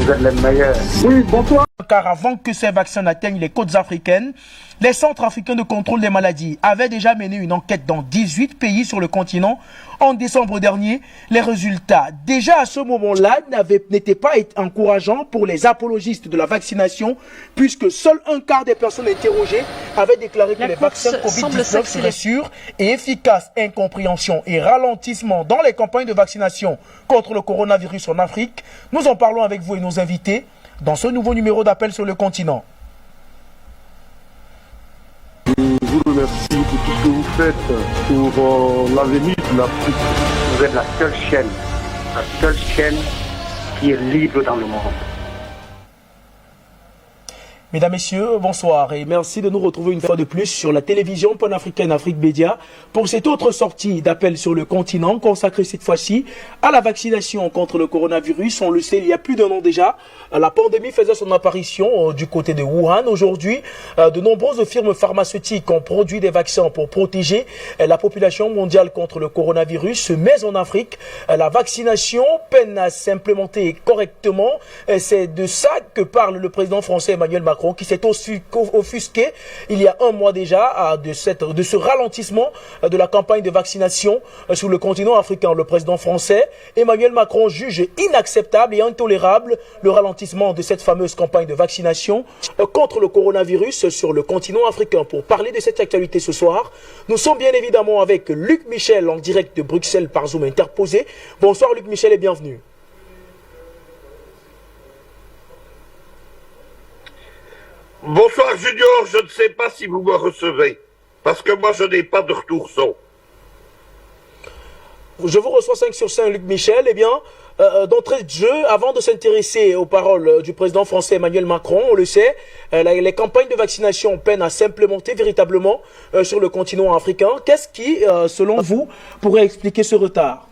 vous êtes les meilleurs. Oui, bonsoir. Car avant que ces vaccins n'atteignent les côtes africaines, les centres africains de contrôle des maladies avaient déjà mené une enquête dans 18 pays sur le continent en décembre dernier. Les résultats, déjà à ce moment-là, n'étaient pas encourageants pour les apologistes de la vaccination, puisque seul un quart des personnes interrogées avaient déclaré que les vaccins Covid-19 seraient sûrs et efficaces. Incompréhension et ralentissement dans les campagnes de vaccination contre le coronavirus en Afrique. Nous en parlons avec vous et nos invités dans ce nouveau numéro d'appel sur le continent. Je vous remercie pour tout ce que vous faites pour l'avenir de l'Afrique. Vous êtes la seule chaîne qui est libre dans le monde. Mesdames, Messieurs, bonsoir et merci de nous retrouver une fois de plus sur la télévision panafricaine Afrique Média pour cette autre sortie d'appel sur le continent consacrée cette fois-ci à la vaccination contre le coronavirus. On le sait, il y a plus d'un an déjà, la pandémie faisait son apparition du côté de Wuhan. Aujourd'hui, de nombreuses firmes pharmaceutiques ont produit des vaccins pour protéger la population mondiale contre le coronavirus. Mais en Afrique, la vaccination peine à s'implémenter correctement. C'est de ça que parle le président français Emmanuel Macron, qui s'est offusqué il y a un mois déjà de ce ralentissement de la campagne de vaccination sur le continent africain. Le président français Emmanuel Macron juge inacceptable et intolérable le ralentissement de cette fameuse campagne de vaccination contre le coronavirus sur le continent africain. Pour parler de cette actualité ce soir, nous sommes bien évidemment avec Luc Michel en direct de Bruxelles par Zoom interposé. Bonsoir Luc Michel et bienvenue. Bonsoir Junior, je ne sais pas si vous me recevez, parce que moi je n'ai pas de retour son. Je vous reçois 5 sur 5 Luc Michel. Eh bien, d'entrée de jeu, avant de s'intéresser aux paroles du président français Emmanuel Macron, on le sait, les campagnes de vaccination peinent à s'implémenter véritablement sur le continent africain. Qu'est-ce qui, selon vous, pourrait expliquer ce retard?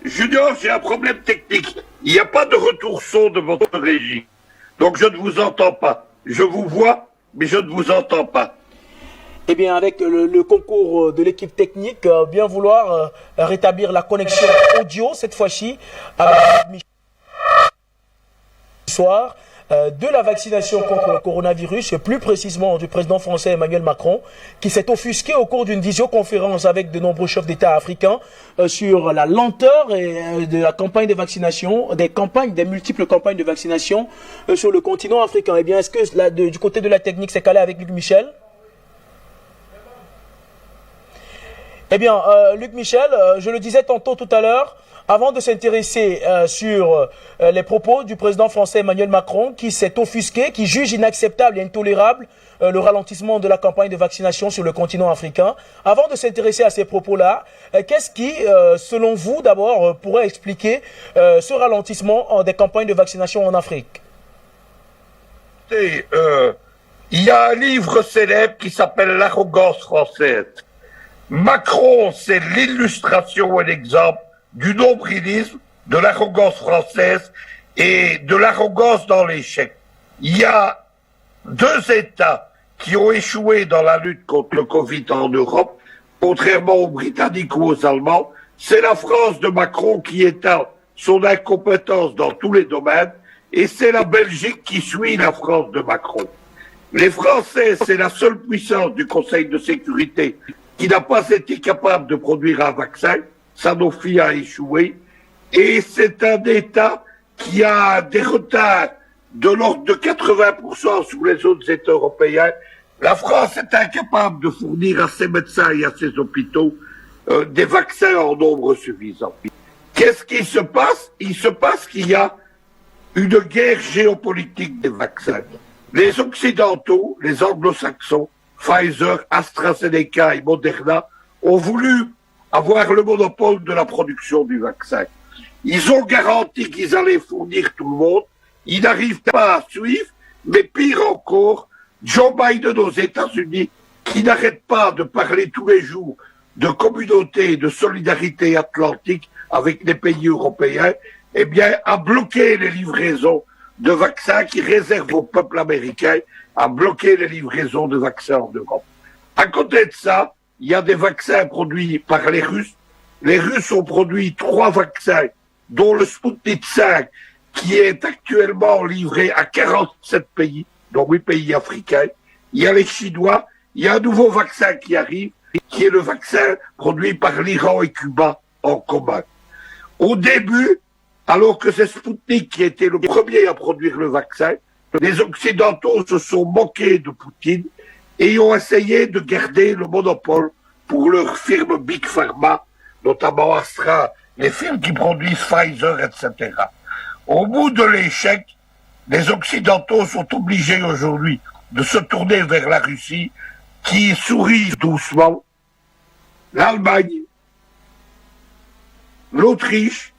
Junior, j'ai un problème technique. Il n'y a pas de retour son de votre régie. Donc je ne vous entends pas. Je vous vois, mais je ne vous entends pas. Eh bien, avec le concours de l'équipe technique, bien vouloir rétablir la connexion audio, cette fois-ci, avec Michel soir, de la vaccination contre le coronavirus, plus précisément du président français Emmanuel Macron, qui s'est offusqué au cours d'une visioconférence avec de nombreux chefs d'État africains sur la lenteur de la campagne de vaccination, des multiples campagnes de vaccination sur le continent africain. Eh bien, est-ce que du côté de la technique, c'est calé avec Luc Michel? Eh bien, Luc Michel, je le disais tantôt tout à l'heure, avant de s'intéresser sur les propos du président français Emmanuel Macron, qui s'est offusqué, qui juge inacceptable et intolérable le ralentissement de la campagne de vaccination sur le continent africain. Avant de s'intéresser à ces propos-là, qu'est-ce qui, selon vous, d'abord, pourrait expliquer ce ralentissement des campagnes de vaccination en Afrique? Il y a un livre célèbre qui s'appelle L'arrogance française. Macron, c'est l'illustration et l'exemple du nombrilisme, de l'arrogance française et de l'arrogance dans l'échec. Il y a 2 États qui ont échoué dans la lutte contre le Covid en Europe, contrairement aux Britanniques ou aux Allemands. C'est la France de Macron qui étale son incompétence dans tous les domaines, et c'est la Belgique qui suit la France de Macron. Les Français, c'est la seule puissance du Conseil de sécurité qui n'a pas été capable de produire un vaccin. Sanofi a échoué, et c'est un État qui a des retards de l'ordre de 80% sur les autres États européens. La France est incapable de fournir à ses médecins et à ses hôpitaux des vaccins en nombre suffisant. Qu'est-ce qui se passe? Il se passe qu'il y a une guerre géopolitique des vaccins. Les Occidentaux, les Anglo-Saxons, Pfizer, AstraZeneca et Moderna, ont voulu avoir le monopole de la production du vaccin. Ils ont garanti qu'ils allaient fournir tout le monde. Ils n'arrivent pas à suivre, mais pire encore, Joe Biden aux États-Unis, qui n'arrête pas de parler tous les jours de communauté et de solidarité atlantique avec les pays européens, eh bien, a bloqué les livraisons de vaccins qui réservent au peuple américain, a bloqué les livraisons de vaccins en Europe. À côté de ça, il y a des vaccins produits par les Russes. Les Russes ont produit 3 vaccins, dont le Sputnik 5, qui est actuellement livré à 47 pays, dont 8 pays africains. Il y a les Chinois, il y a un nouveau vaccin qui arrive, qui est le vaccin produit par l'Iran et Cuba en commun. Au début, alors que c'est Sputnik qui était le premier à produire le vaccin, les Occidentaux se sont moqués de Poutine et ont essayé de garder le monopole pour leurs firmes Big Pharma, notamment Astra, les firmes qui produisent Pfizer, etc. Au bout de l'échec, les Occidentaux sont obligés aujourd'hui de se tourner vers la Russie, qui sourit doucement, l'Allemagne, l'Autriche,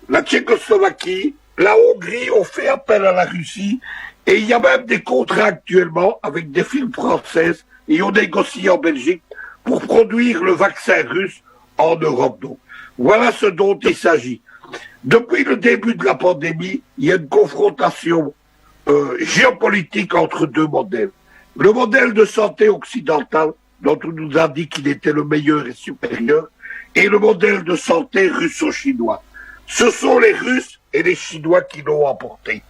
la Tchécoslovaquie, la Hongrie ont fait appel à la Russie, et il y a même des contrats actuellement avec des firmes françaises, et on négocie en Belgique pour produire le vaccin russe en Europe. Donc, voilà ce dont il s'agit. Depuis le début de la pandémie, il y a une confrontation géopolitique entre deux modèles. Le modèle de santé occidental, dont on nous a dit qu'il était le meilleur et supérieur, et le modèle de santé russo-chinois. Ce sont les Russes et les Chinois qui l'ont emporté.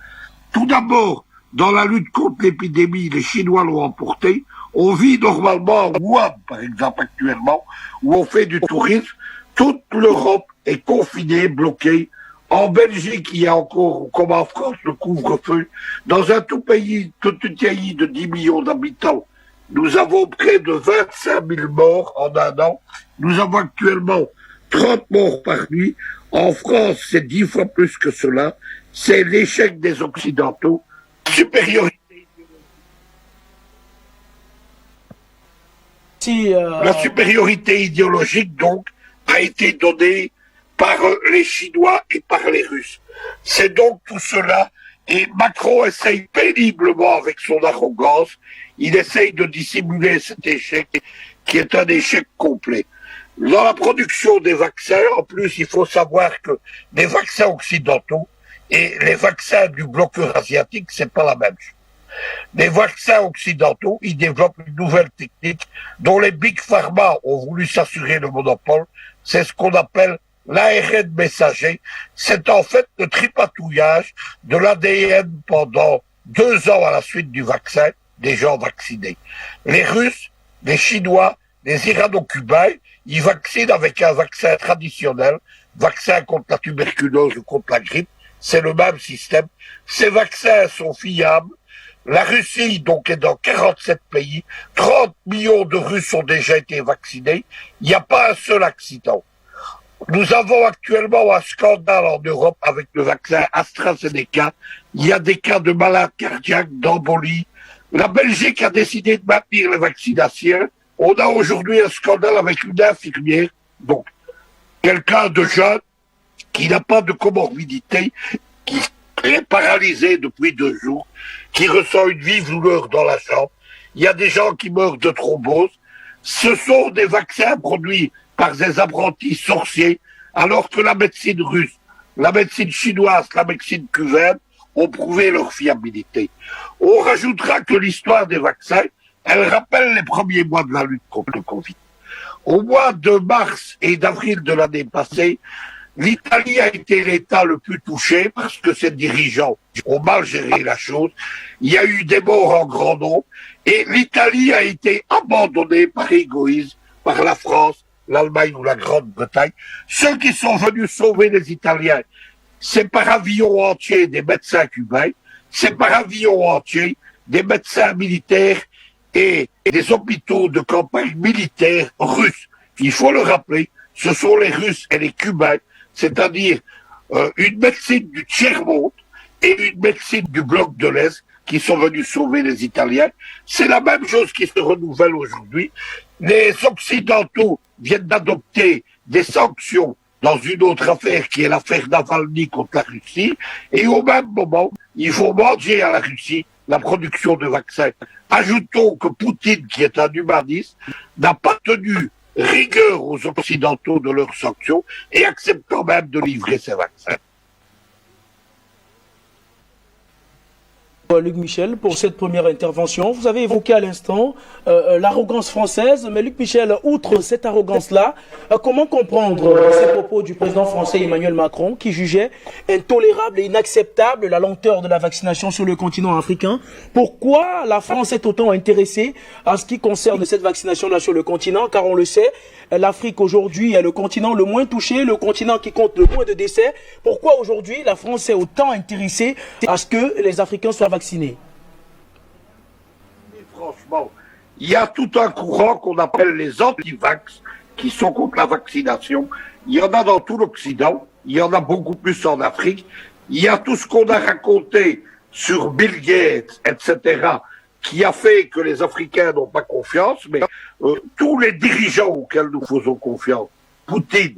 Tout d'abord, dans la lutte contre l'épidémie, les Chinois l'ont emporté. On vit normalement à Wuhan, par exemple, actuellement, où on fait du tourisme. Toute l'Europe est confinée, bloquée. En Belgique, il y a encore, comme en France, le couvre-feu. Dans un tout pays de 10 millions d'habitants, nous avons près de 25 000 morts en un an. Nous avons actuellement 30 morts par nuit. En France, c'est 10 fois plus que cela. C'est l'échec des Occidentaux. Supériorité. La supériorité idéologique, donc, a été donnée par les Chinois et par les Russes. C'est donc tout cela, et Macron essaye péniblement avec son arrogance, il essaye de dissimuler cet échec, qui est un échec complet. Dans la production des vaccins, en plus, il faut savoir que les vaccins occidentaux et les vaccins du bloc eurasiatique, c'est pas la même chose. Les vaccins occidentaux, ils développent une nouvelle technique dont les Big Pharma ont voulu s'assurer le monopole. C'est ce qu'on appelle l'ARN messager. C'est en fait le tripatouillage de l'ADN pendant 2 ans à la suite du vaccin des gens vaccinés. Les Russes, les Chinois, les Irano-Cubains, ils vaccinent avec un vaccin traditionnel, vaccin contre la tuberculose ou contre la grippe. C'est le même système. Ces vaccins sont fiables. La Russie, donc, est dans 47 pays. 30 millions de Russes ont déjà été vaccinés. Il n'y a pas un seul accident. Nous avons actuellement un scandale en Europe avec le vaccin AstraZeneca. Il y a des cas de malades cardiaques, d'embolie. La Belgique a décidé de maintenir les vaccinations. On a aujourd'hui un scandale avec une infirmière, donc quelqu'un de jeune, qui n'a pas de comorbidité, qui est paralysé depuis 2 jours, qui ressent une vive douleur dans la jambe. Il y a des gens qui meurent de thrombose. Ce sont des vaccins produits par des apprentis sorciers, alors que la médecine russe, la médecine chinoise, la médecine cubaine ont prouvé leur fiabilité. On rajoutera que l'histoire des vaccins, elle rappelle les premiers mois de la lutte contre le Covid. Au mois de mars et d'avril de l'année passée, l'Italie a été l'État le plus touché parce que ses dirigeants ont mal géré la chose. Il y a eu des morts en grand nombre et l'Italie a été abandonnée par égoïsme par la France, l'Allemagne ou la Grande-Bretagne. Ceux qui sont venus sauver les Italiens, c'est par avion entier des médecins cubains, c'est par avion entier des médecins militaires et des hôpitaux de campagne militaires russes. Il faut le rappeler, ce sont les Russes et les Cubains, c'est-à-dire une médecine du tiers-monde et une médecine du bloc de l'Est qui sont venus sauver les Italiens. C'est la même chose qui se renouvelle aujourd'hui. Les Occidentaux viennent d'adopter des sanctions dans une autre affaire qui est l'affaire Navalny contre la Russie, et au même moment, il faut manger à la Russie la production de vaccins. Ajoutons que Poutine, qui est un humaniste, n'a pas tenu rigueur aux Occidentaux de leurs sanctions et accepte quand même de livrer ces vaccins. Luc Michel, pour cette première intervention. Vous avez évoqué à l'instant l'arrogance française, mais Luc Michel, outre cette arrogance-là, comment comprendre ces propos du président français Emmanuel Macron qui jugeait intolérable et inacceptable la lenteur de la vaccination sur le continent africain? Pourquoi la France est autant intéressée à ce qui concerne cette vaccination-là sur le continent? Car on le sait, l'Afrique aujourd'hui est le continent le moins touché, le continent qui compte le moins de décès. Pourquoi aujourd'hui la France est autant intéressée à ce que les Africains soient vaccinés? Franchement, il y a tout un courant qu'on appelle les anti-vax qui sont contre la vaccination. Il y en a dans tout l'Occident, il y en a beaucoup plus en Afrique. Il y a tout ce qu'on a raconté sur Bill Gates, etc., qui a fait que les Africains n'ont pas confiance, mais tous les dirigeants auxquels nous faisons confiance, Poutine,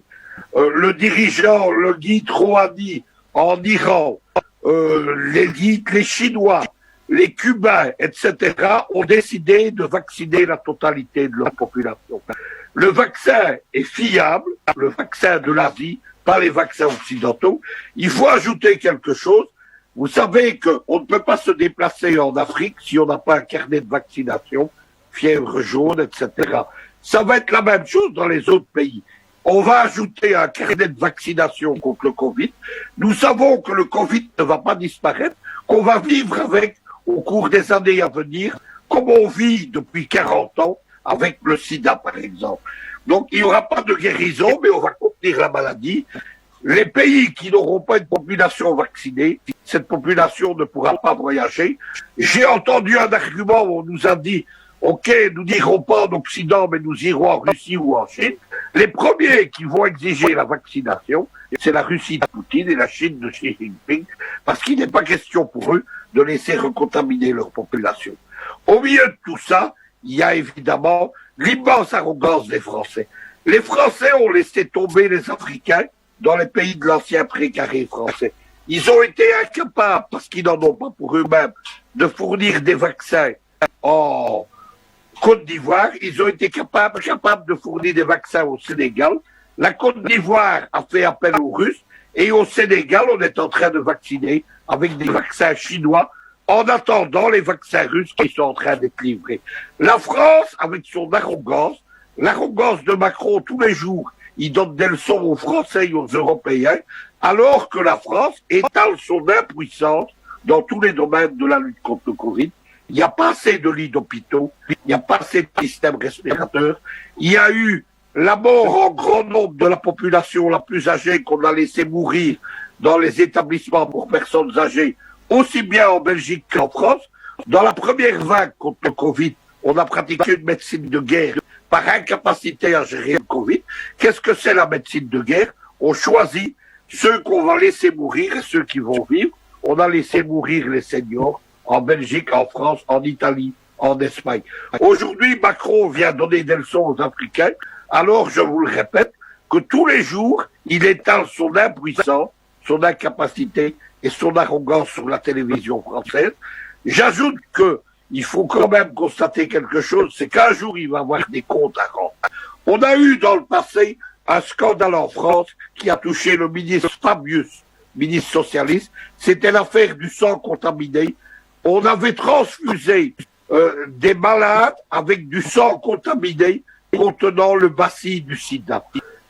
le dirigeant, le guide Rouhani en Iran, les Chinois, les Cubains, etc., ont décidé de vacciner la totalité de leur population. Le vaccin est fiable, le vaccin de l'Asie, pas les vaccins occidentaux. Il faut ajouter quelque chose. Vous savez qu'on ne peut pas se déplacer en Afrique si on n'a pas un carnet de vaccination, fièvre jaune, etc. Ça va être la même chose dans les autres pays. On va ajouter un carnet de vaccination contre le Covid. Nous savons que le Covid ne va pas disparaître, qu'on va vivre avec au cours des années à venir, comme on vit depuis 40 ans avec le sida, par exemple. Donc, il n'y aura pas de guérison, mais on va contenir la maladie. Les pays qui n'auront pas une population vaccinée, cette population ne pourra pas voyager. J'ai entendu un argument où on nous a dit « Ok, nous n'irons pas en Occident, mais nous irons en Russie ou en Chine ». Les premiers qui vont exiger la vaccination, c'est la Russie de Poutine et la Chine de Xi Jinping, parce qu'il n'est pas question pour eux de laisser recontaminer leur population. Au milieu de tout ça, il y a évidemment l'immense arrogance des Français. Les Français ont laissé tomber les Africains dans les pays de l'ancien précaré français. Ils ont été incapables, parce qu'ils n'en ont pas pour eux-mêmes, de fournir des vaccins en Côte d'Ivoire. Ils ont été capables de fournir des vaccins au Sénégal. La Côte d'Ivoire a fait appel aux Russes. Et au Sénégal, on est en train de vacciner avec des vaccins chinois en attendant les vaccins russes qui sont en train d'être livrés. La France, avec son arrogance, l'arrogance de Macron tous les jours, il donne des leçons aux Français et aux Européens, alors que la France étale son impuissance dans tous les domaines de la lutte contre le Covid. Il n'y a pas assez de lits d'hôpitaux, il n'y a pas assez de systèmes respirateurs. Il y a eu la mort en grand nombre de la population la plus âgée qu'on a laissé mourir dans les établissements pour personnes âgées, aussi bien en Belgique qu'en France. Dans la première vague contre le Covid, on a pratiqué une médecine de guerre par incapacité à gérer le Covid. Qu'est-ce que c'est la médecine de guerre? On choisit ceux qu'on va laisser mourir et ceux qui vont vivre. On a laissé mourir les seniors en Belgique, en France, en Italie, en Espagne. Aujourd'hui, Macron vient donner des leçons aux Africains. Alors, je vous le répète, que tous les jours, il étale son impuissance, son incapacité et son arrogance sur la télévision française. J'ajoute que il faut quand même constater quelque chose, c'est qu'un jour, il va avoir des comptes à rendre. On a eu dans le passé un scandale en France qui a touché le ministre Fabius, ministre socialiste. C'était l'affaire du sang contaminé. On avait transfusé des malades avec du sang contaminé contenant le bacille du sida.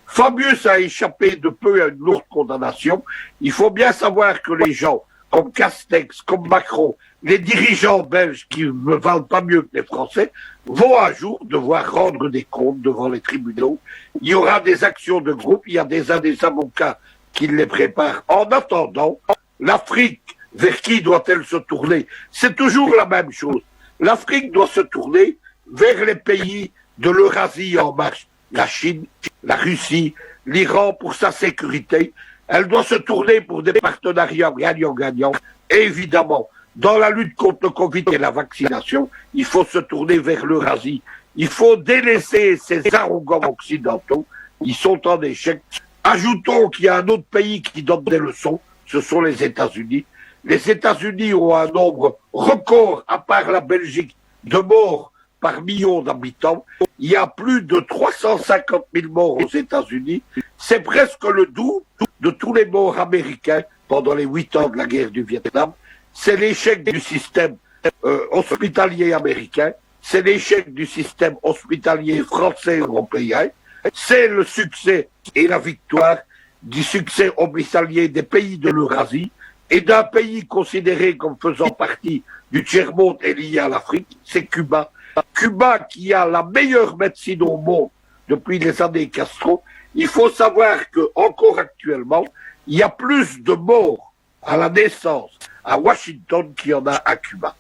Fabius a échappé de peu à une lourde condamnation. Il faut bien savoir que les gens comme Castex, comme Macron, les dirigeants belges qui ne valent pas mieux que les Français, vont un jour devoir rendre des comptes devant les tribunaux. Il y aura des actions de groupe, il y a des avocats qui les préparent. En attendant, l'Afrique, vers qui doit-elle se tourner? C'est toujours la même chose. L'Afrique doit se tourner vers les pays de l'Eurasie en marche. La Chine, la Russie, l'Iran pour sa sécurité. Elle doit se tourner pour des partenariats gagnant-gagnant. Et évidemment, dans la lutte contre le Covid et la vaccination, il faut se tourner vers l'Eurasie. Il faut délaisser ces arrogants occidentaux. Ils sont en échec. Ajoutons qu'il y a un autre pays qui donne des leçons. Ce sont les États-Unis. Les États-Unis ont un nombre record, à part la Belgique, de morts par million d'habitants. Il y a plus de 350 000 morts aux États-Unis. C'est presque le double de tous les morts américains pendant les 8 ans de la guerre du Vietnam. c'est l'échec du système hospitalier américain, c'est l'échec du système hospitalier français européen, c'est le succès et la victoire du succès hospitalier des pays de l'Eurasie et d'un pays considéré comme faisant partie du tiers-monde et lié à l'Afrique, c'est Cuba. Cuba qui a la meilleure médecine au monde depuis les années Castro. Il faut savoir que encore actuellement, il y a plus de morts à la naissance à Washington qu'il y en a à Cuba.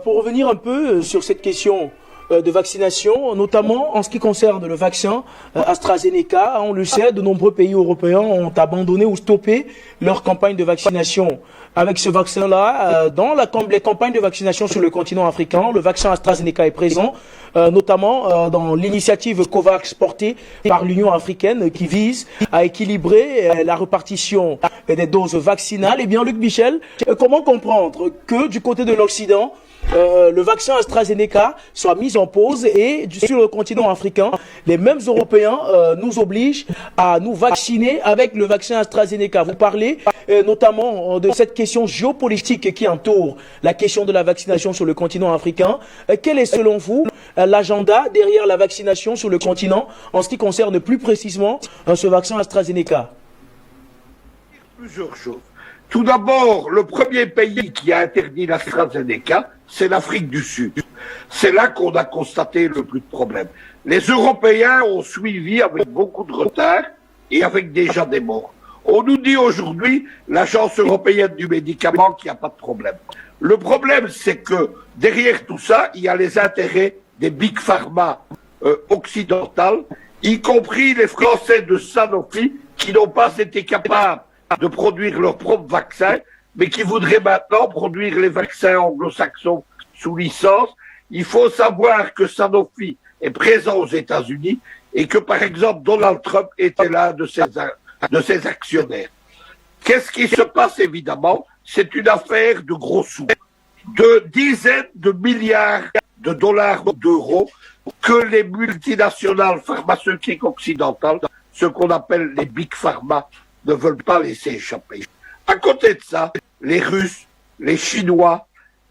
Pour revenir un peu sur cette question de vaccination, notamment en ce qui concerne le vaccin AstraZeneca, on le sait, de nombreux pays européens ont abandonné ou stoppé leur campagne de vaccination. Avec ce vaccin-là, dans les campagnes de vaccination sur le continent africain, le vaccin AstraZeneca est présent, notamment dans l'initiative COVAX portée par l'Union africaine qui vise à équilibrer la répartition des doses vaccinales. Eh bien, Luc Michel, comment comprendre que du côté de l'Occident, le vaccin AstraZeneca soit mis en pause et sur le continent africain, les mêmes Européens nous obligent à nous vacciner avec le vaccin AstraZeneca. Vous parlez notamment de cette question géopolitique qui entoure la question de la vaccination sur le continent africain. Quel est selon vous l'agenda derrière la vaccination sur le continent en ce qui concerne plus précisément ce vaccin AstraZeneca? Plusieurs choses. Tout d'abord, le premier pays qui a interdit l'AstraZeneca, c'est l'Afrique du Sud. C'est là qu'on a constaté le plus de problèmes. Les Européens ont suivi avec beaucoup de retard et avec déjà des morts. On nous dit aujourd'hui, l'Agence européenne du médicament, qu'il n'y a pas de problème. Le problème, c'est que derrière tout ça, il y a les intérêts des big pharma occidentales, y compris les Français de Sanofi, qui n'ont pas été capables de produire leurs propres vaccins, mais qui voudraient maintenant produire les vaccins anglo-saxons sous licence. Il faut savoir que Sanofi est présent aux États-Unis et que, par exemple, Donald Trump était l'un de ses actionnaires. Qu'est-ce qui se passe, évidemment? C'est une affaire de gros sous, de dizaines de milliards de dollars ou d'euros que les multinationales pharmaceutiques occidentales, ce qu'on appelle les big pharma, ne veulent pas laisser échapper. À côté de ça, les Russes, les Chinois,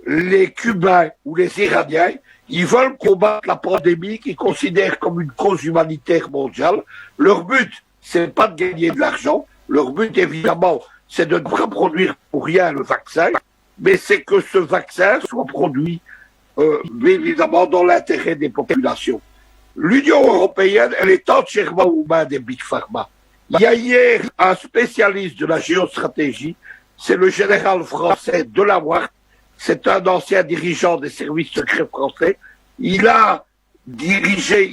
les Cubains ou les Iraniens, ils veulent combattre la pandémie qu'ils considèrent comme une cause humanitaire mondiale. Leur but, c'est pas de gagner de l'argent. Leur but, évidemment, c'est de ne pas produire pour rien le vaccin, mais c'est que ce vaccin soit produit, évidemment, dans l'intérêt des populations. L'Union européenne, elle est entièrement aux mains des big pharma. Il y a hier un spécialiste de la géostratégie, c'est le général français Delaware, c'est un ancien dirigeant des services secrets français. Il a dénoncé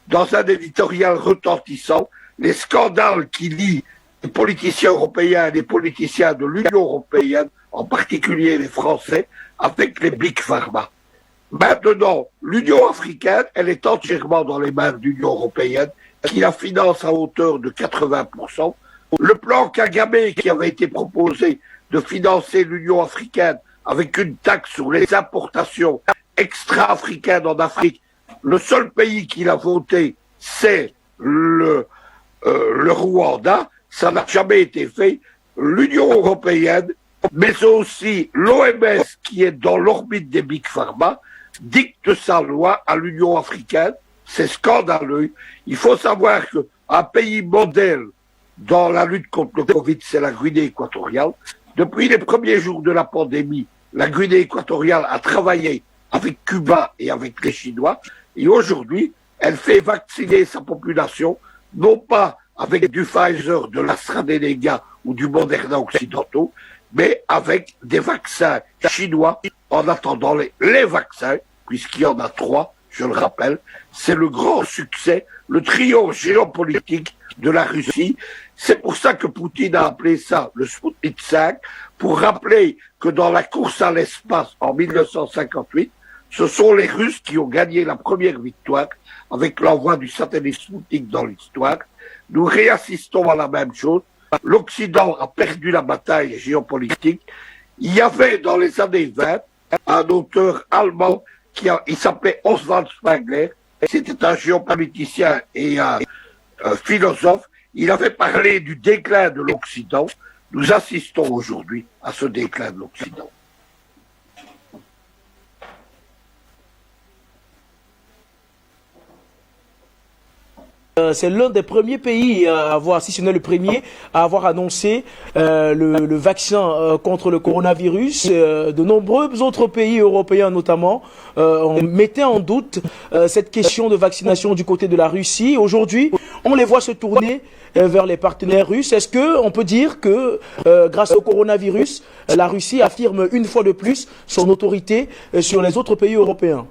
dans un éditorial retentissant les scandales qui lient les politiciens européens et les politiciens de l'Union européenne, en particulier les Français, avec les big pharma. Maintenant, l'Union africaine, elle est entièrement dans les mains de l'Union européenne, qui la finance à hauteur de 80%. Le plan Kagame qui avait été proposé de financer l'Union africaine avec une taxe sur les importations extra-africaines en Afrique, le seul pays qui l'a voté, c'est le Rwanda. Ça n'a jamais été fait. L'Union européenne, mais aussi l'OMS qui est dans l'orbite des big pharma, dicte sa loi à l'Union africaine. C'est scandaleux. Il faut savoir qu'un pays modèle dans la lutte contre le Covid, c'est la Guinée équatoriale. Depuis les premiers jours de la pandémie, la Guinée équatoriale a travaillé avec Cuba et avec les Chinois. Et aujourd'hui, elle fait vacciner sa population, non pas avec du Pfizer, de l'AstraZeneca ou du Moderna occidentaux, mais avec des vaccins chinois en attendant les vaccins, puisqu'il y en a 3. Je le rappelle, c'est le grand succès, le triomphe géopolitique de la Russie. C'est pour ça que Poutine a appelé ça le Sputnik 5, pour rappeler que dans la course à l'espace en 1958, ce sont les Russes qui ont gagné la première victoire avec l'envoi du satellite Sputnik dans l'histoire. Nous réassistons à la même chose. L'Occident a perdu la bataille géopolitique. Il y avait dans les années 20 un auteur allemand il s'appelait Oswald Spengler, c'était un géopoliticien et un philosophe, il avait parlé du déclin de l'Occident. Nous assistons aujourd'hui à ce déclin de l'Occident. C'est l'un des premiers pays à avoir, si ce n'est le premier, à avoir annoncé le vaccin contre le coronavirus. De nombreux autres pays européens notamment mettaient en doute cette question de vaccination du côté de la Russie. Aujourd'hui, on les voit se tourner vers les partenaires russes. Est-ce qu'on peut dire que grâce au coronavirus, la Russie affirme une fois de plus son autorité sur les autres pays européens?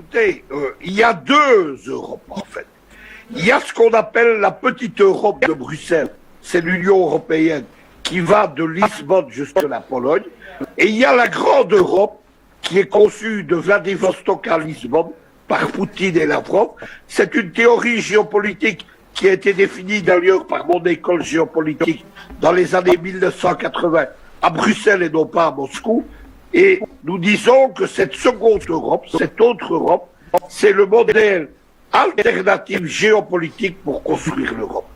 Écoutez, il y a deux Europes en fait. Il y a ce qu'on appelle la petite Europe de Bruxelles, c'est l'Union européenne qui va de Lisbonne jusqu'à la Pologne. Et il y a la grande Europe qui est conçue de Vladivostok à Lisbonne par Poutine et Lavrov. C'est une théorie géopolitique qui a été définie d'ailleurs par mon école géopolitique dans les années 1980 à Bruxelles et non pas à Moscou. Et nous disons que cette seconde Europe, cette autre Europe, c'est le modèle alternatif géopolitique pour construire l'Europe.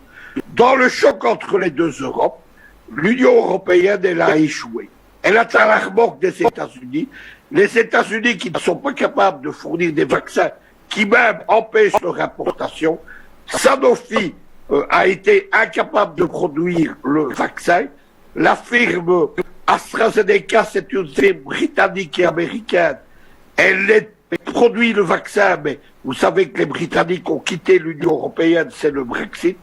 Dans le choc entre les deux Europes, l'Union européenne, elle a échoué. Elle atteint la remorque des États-Unis. Les États-Unis qui ne sont pas capables de fournir des vaccins, qui même empêchent leur importation. Sanofi a été incapable de produire le vaccin. La firme AstraZeneca, c'est une firme britannique et américaine. Elle produit le vaccin, mais vous savez que les Britanniques ont quitté l'Union européenne, c'est le Brexit.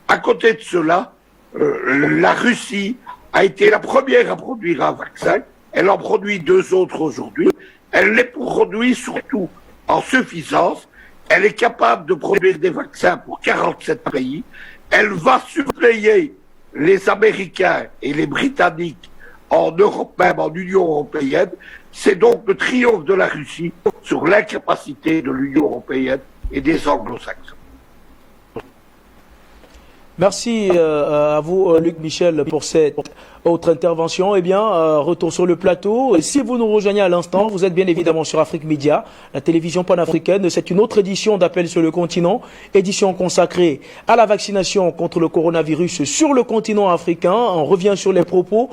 À côté de cela, la Russie a été la première à produire un vaccin. Elle en produit deux autres aujourd'hui. Elle les produit surtout en suffisance. Elle est capable de produire des vaccins pour 47 pays. Elle va suppléer les Américains et les Britanniques en Europe, même en Union européenne. C'est donc le triomphe de la Russie sur l'incapacité de l'Union européenne et des anglo-saxons. Merci à vous, Luc Michel, pour cette autre intervention. Eh bien, retour sur le plateau. Et si vous nous rejoignez à l'instant, vous êtes bien évidemment sur Afrique Média, la télévision panafricaine. C'est une autre édition d'Appel sur le continent, édition consacrée à la vaccination contre le coronavirus sur le continent africain. On revient sur les propos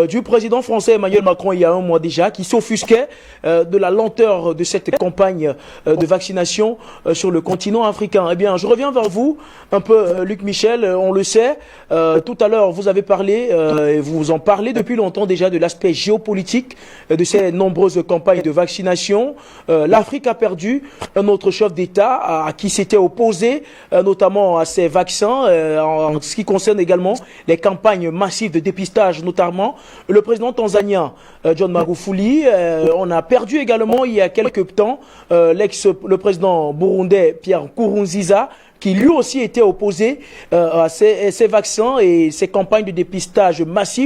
du président français Emmanuel Macron il y a un mois déjà, qui s'offusquait de la lenteur de cette campagne de vaccination sur le continent africain. Eh bien, je reviens vers vous un peu, Luc Michel. On le sait, tout à l'heure, vous avez parlé, et vous en parlez depuis longtemps déjà, de l'aspect géopolitique de ces nombreuses campagnes de vaccination. L'Afrique a perdu un autre chef d'État à qui s'était opposé, notamment à ces vaccins, en ce qui concerne également les campagnes massives de dépistage, notamment le président tanzanien John Magufuli. On a perdu également il y a quelques temps le président burundais Pierre Nkurunziza, qui lui aussi était opposé à ces vaccins et ces campagnes de dépistage massifs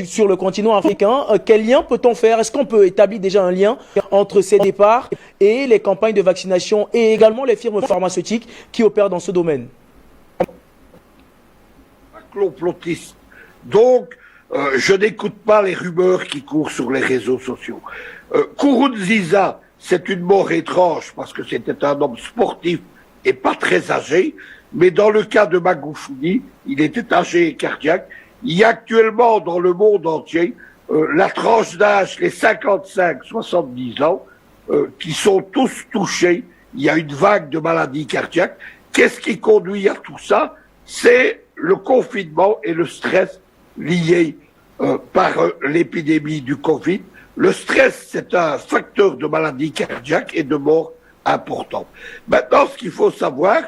sur le continent africain. Quel lien peut-on faire? Est-ce qu'on peut établir déjà un lien entre ces départs et les campagnes de vaccination et également les firmes pharmaceutiques qui opèrent dans ce domaine? Complotiste. Donc, je n'écoute pas les rumeurs qui courent sur les réseaux sociaux. Nkurunziza, c'est une mort étrange parce que c'était un homme sportif et pas très âgé, mais dans le cas de Magufuli, il était âgé et cardiaque. Il y a actuellement dans le monde entier la tranche d'âge, les 55-70 ans, qui sont tous touchés. Il y a une vague de maladies cardiaques. Qu'est-ce qui conduit à tout ça? C'est le confinement et le stress lié par l'épidémie du Covid. Le stress, c'est un facteur de maladie cardiaque et de mort important. Maintenant, ce qu'il faut savoir,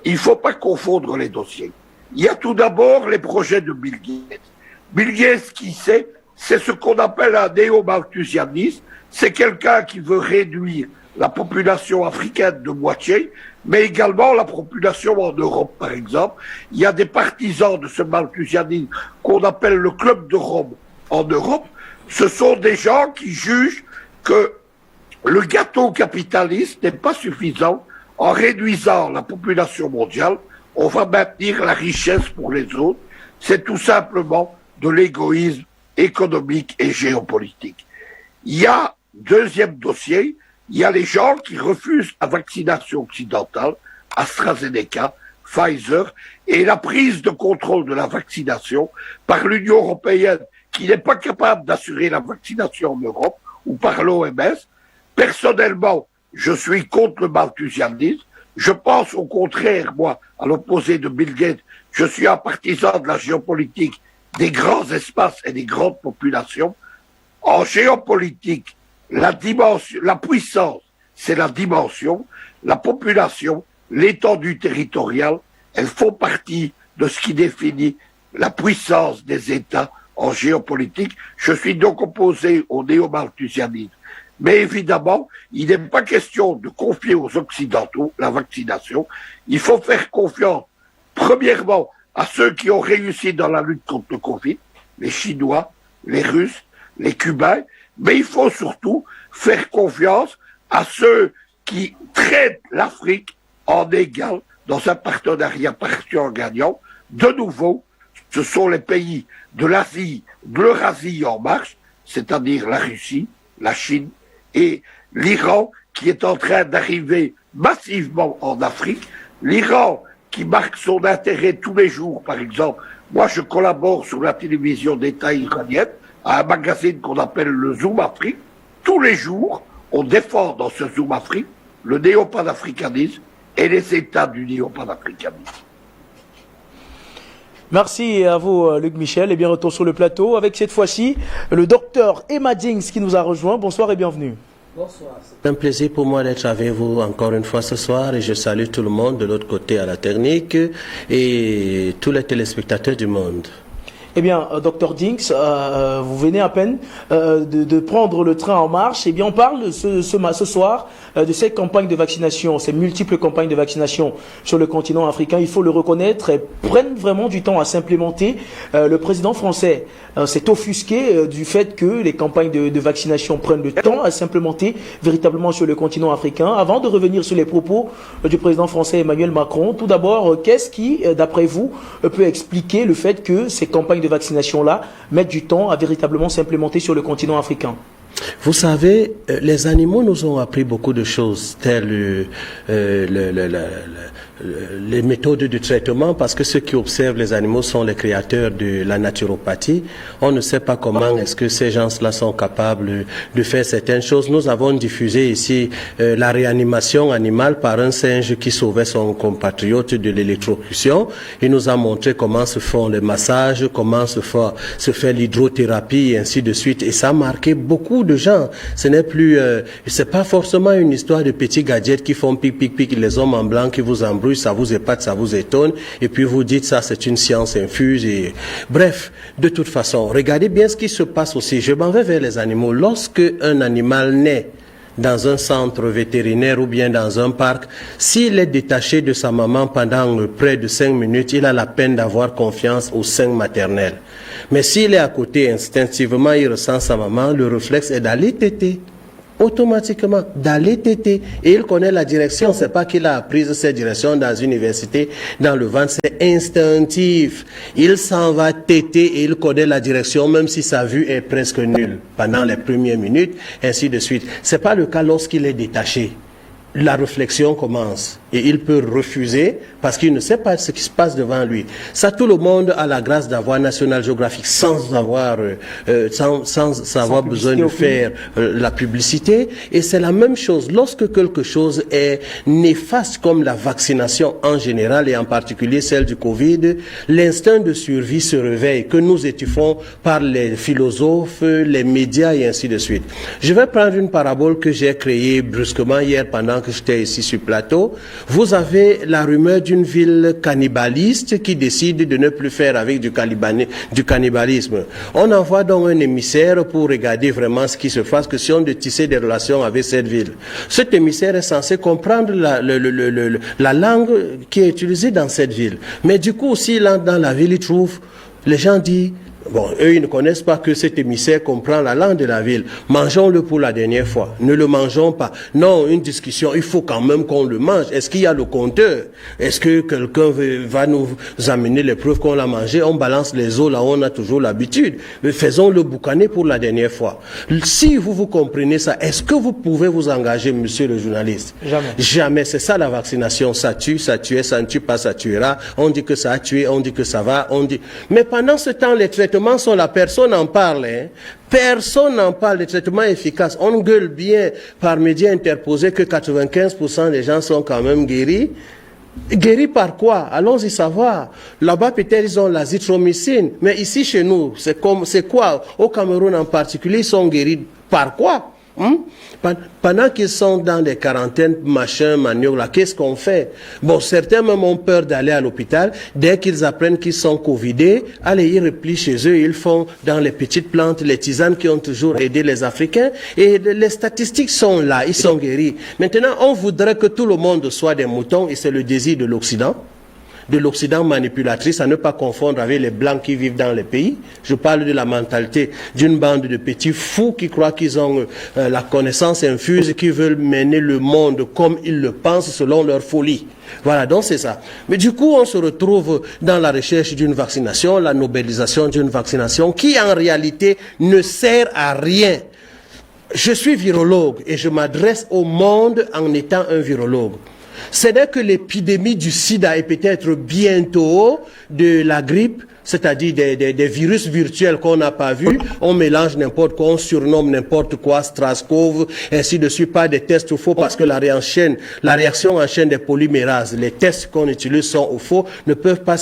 il ne faut pas confondre les dossiers. Il y a tout d'abord les projets de Bill Gates. Bill Gates, qui c'est ce qu'on appelle un néo-malthusianisme. C'est quelqu'un qui veut réduire la population africaine de moitié, mais également la population en Europe, par exemple. Il y a des partisans de ce malthusianisme qu'on appelle le Club de Rome en Europe. Ce sont des gens qui jugent que le gâteau capitaliste n'est pas suffisant. En réduisant la population mondiale, on va maintenir la richesse pour les autres. C'est tout simplement de l'égoïsme économique et géopolitique. Il y a, deuxième dossier, il y a les gens qui refusent la vaccination occidentale AstraZeneca, Pfizer, et la prise de contrôle de la vaccination par l'Union européenne, qui n'est pas capable d'assurer la vaccination en Europe, ou par l'OMS. Personnellement, je suis contre le malthusianisme. Je pense au contraire, moi, à l'opposé de Bill Gates, je suis un partisan de la géopolitique, des grands espaces et des grandes populations. En géopolitique, la puissance, c'est la dimension, la population, l'étendue territoriale, elles font partie de ce qui définit la puissance des États en géopolitique. Je suis donc opposé au néo-malthusianisme. Mais évidemment, il n'est pas question de confier aux Occidentaux la vaccination. Il faut faire confiance, premièrement, à ceux qui ont réussi dans la lutte contre le Covid, les Chinois, les Russes, les Cubains, mais il faut surtout faire confiance à ceux qui traitent l'Afrique en égal dans un partenariat gagnant. De nouveau, ce sont les pays de l'Asie, de l'Eurasie en marche, c'est-à-dire la Russie, la Chine et l'Iran qui est en train d'arriver massivement en Afrique. L'Iran qui marque son intérêt tous les jours, par exemple. Moi, je collabore sur la télévision d'État iranienne à un magazine qu'on appelle le Zoom Afrique. Tous les jours, on défend dans ce Zoom Afrique le néo-panafricanisme et les États du néo-panafricanisme. Merci à vous, Luc Michel. Et bien, retour sur le plateau avec cette fois-ci le docteur Emma Dings qui nous a rejoint. Bonsoir et bienvenue. Bonsoir. C'est un plaisir pour moi d'être avec vous encore une fois ce soir et je salue tout le monde de l'autre côté à la technique et tous les téléspectateurs du monde. Eh bien, Dr Dings, vous venez à peine de prendre le train en marche. Eh bien, on parle ce soir de ces campagnes de vaccination, ces multiples campagnes de vaccination sur le continent africain. Il faut le reconnaître, elles prennent vraiment du temps à s'implémenter. Le président français s'est offusqué du fait que les campagnes de vaccination prennent le temps à s'implémenter véritablement sur le continent africain. Avant de revenir sur les propos du président français Emmanuel Macron, tout d'abord, qu'est-ce qui, d'après vous, peut expliquer le fait que ces campagnes de vaccination-là mettent du temps à véritablement s'implémenter sur le continent africain? Vous savez, les animaux nous ont appris beaucoup de choses, telles les méthodes de traitement, parce que ceux qui observent les animaux sont les créateurs de la naturopathie. On ne sait pas comment est-ce que ces gens-là sont capables de faire certaines choses. Nous avons diffusé ici la réanimation animale par un singe qui sauvait son compatriote de l'électrocution. Il nous a montré comment se font les massages, comment se fait l'hydrothérapie et ainsi de suite. Et ça a marqué beaucoup de gens. Ce n'est plus, c'est pas forcément une histoire de petits gadgets qui font pic, pic, pic, les hommes en blanc qui vous embrouillent, ça vous épate, ça vous étonne, et puis vous dites ça c'est une science infuse. Et... Bref, de toute façon, regardez bien ce qui se passe aussi. Je m'en vais vers les animaux. Lorsque un animal naît dans un centre vétérinaire ou bien dans un parc, s'il est détaché de sa maman pendant près de 5 minutes, il a la peine d'avoir confiance au sein maternel. Mais s'il est à côté, instinctivement, il ressent sa maman, le réflexe est d'aller téter. Automatiquement, d'aller téter. Et il connaît la direction. C'est pas qu'il a appris cette direction dans une université, dans le ventre, c'est instinctif. Il s'en va téter et il connaît la direction, même si sa vue est presque nulle pendant les premières minutes, ainsi de suite. C'est pas le cas lorsqu'il est détaché. La réflexion commence et il peut refuser parce qu'il ne sait pas ce qui se passe devant lui. Ça, tout le monde a la grâce d'avoir National Geographic sans avoir besoin de faire la publicité. Et c'est la même chose lorsque quelque chose est néfaste comme la vaccination en général et en particulier celle du Covid, l'instinct de survie se réveille que nous étouffons par les philosophes, les médias et ainsi de suite. Je vais prendre une parabole que j'ai créée brusquement hier pendant que j'étais ici sur plateau. Vous avez la rumeur d'une ville cannibaliste qui décide de ne plus faire avec du cannibalisme. On envoie donc un émissaire pour regarder vraiment ce qui se passe, que si on de tisser des relations avec cette ville. Cet émissaire est censé comprendre la langue qui est utilisée dans cette ville. Mais du coup, s'il entre dans la ville, il trouve, les gens disent, Bon, eux, ils ne connaissent pas que cet émissaire comprend la langue de la ville. Mangeons-le pour la dernière fois. Ne le mangeons pas. Non, une discussion, il faut quand même qu'on le mange. Est-ce qu'il y a le compteur? Est-ce que quelqu'un va nous amener les preuves qu'on l'a mangé? On balance les os là où on a toujours l'habitude. Mais faisons le boucaner pour la dernière fois. Si vous comprenez ça, est-ce que vous pouvez vous engager, monsieur le journaliste? Jamais. Jamais. C'est ça la vaccination. Ça tue, ça tuait, ça ne tue pas, ça tuera. On dit que ça a tué, on dit que ça va, on dit... Mais pendant ce temps, les traitements sont là, personne n'en parle. Hein. Personne n'en parle, les traitements efficaces. On gueule bien par médias interposés que 95% des gens sont quand même guéris. Guéris par quoi? Allons-y savoir. Là-bas, peut-être, ils ont l'azithromycine. Mais ici, chez nous, c'est quoi? Au Cameroun en particulier, ils sont guéris par quoi? Pendant qu'ils sont dans des quarantaines, machin, manioc, là, qu'est-ce qu'on fait? Bon, certains même ont peur d'aller à l'hôpital. Dès qu'ils apprennent qu'ils sont covidés, allez, ils replient chez eux, ils font dans les petites plantes, les tisanes qui ont toujours aidé les Africains. Et les statistiques sont là, ils sont guéris. Maintenant, on voudrait que tout le monde soit des moutons, et c'est le désir de l'Occident manipulatrice, à ne pas confondre avec les blancs qui vivent dans les pays. Je parle de la mentalité d'une bande de petits fous qui croient qu'ils ont la connaissance infuse, qui veulent mener le monde comme ils le pensent selon leur folie. Voilà, donc c'est ça. Mais du coup, on se retrouve dans la recherche d'une vaccination, la nobélisation d'une vaccination qui en réalité ne sert à rien. Je suis virologue et je m'adresse au monde en étant un virologue. C'est-à-dire que l'épidémie du sida et peut-être bientôt de la grippe, c'est-à-dire des virus virtuels qu'on n'a pas vus, on mélange n'importe quoi, on surnomme n'importe quoi, SARS-CoV, ainsi de suite, pas des tests faux parce que la réaction en chaîne des polymérases, les tests qu'on utilise sont au faux, ne peuvent pas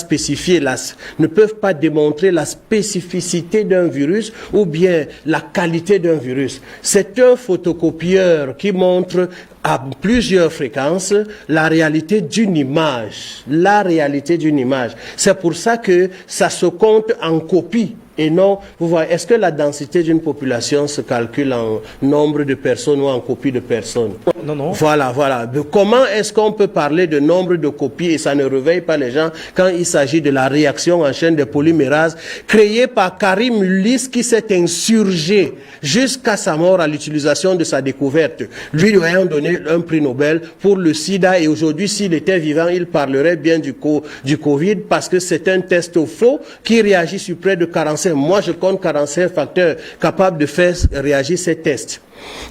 ne peuvent pas démontrer la spécificité d'un virus ou bien la qualité d'un virus. C'est un photocopieur qui montre à plusieurs fréquences la réalité d'une image. La réalité d'une image. C'est pour ça que ça se compte en copie. Et non, vous voyez, est-ce que la densité d'une population se calcule en nombre de personnes ou en copie de personnes? Non, non. Voilà, voilà. Comment est-ce qu'on peut parler de nombre de copies et ça ne réveille pas les gens quand il s'agit de la réaction en chaîne de polymérases créée par Karim Ulysse qui s'est insurgé jusqu'à sa mort à l'utilisation de sa découverte. Lui ayant donné un prix Nobel pour le sida et aujourd'hui, s'il était vivant, il parlerait bien du Covid parce que c'est un test faux qui réagit sur près de 45. Moi, je compte 45 facteurs capables de faire réagir ces tests.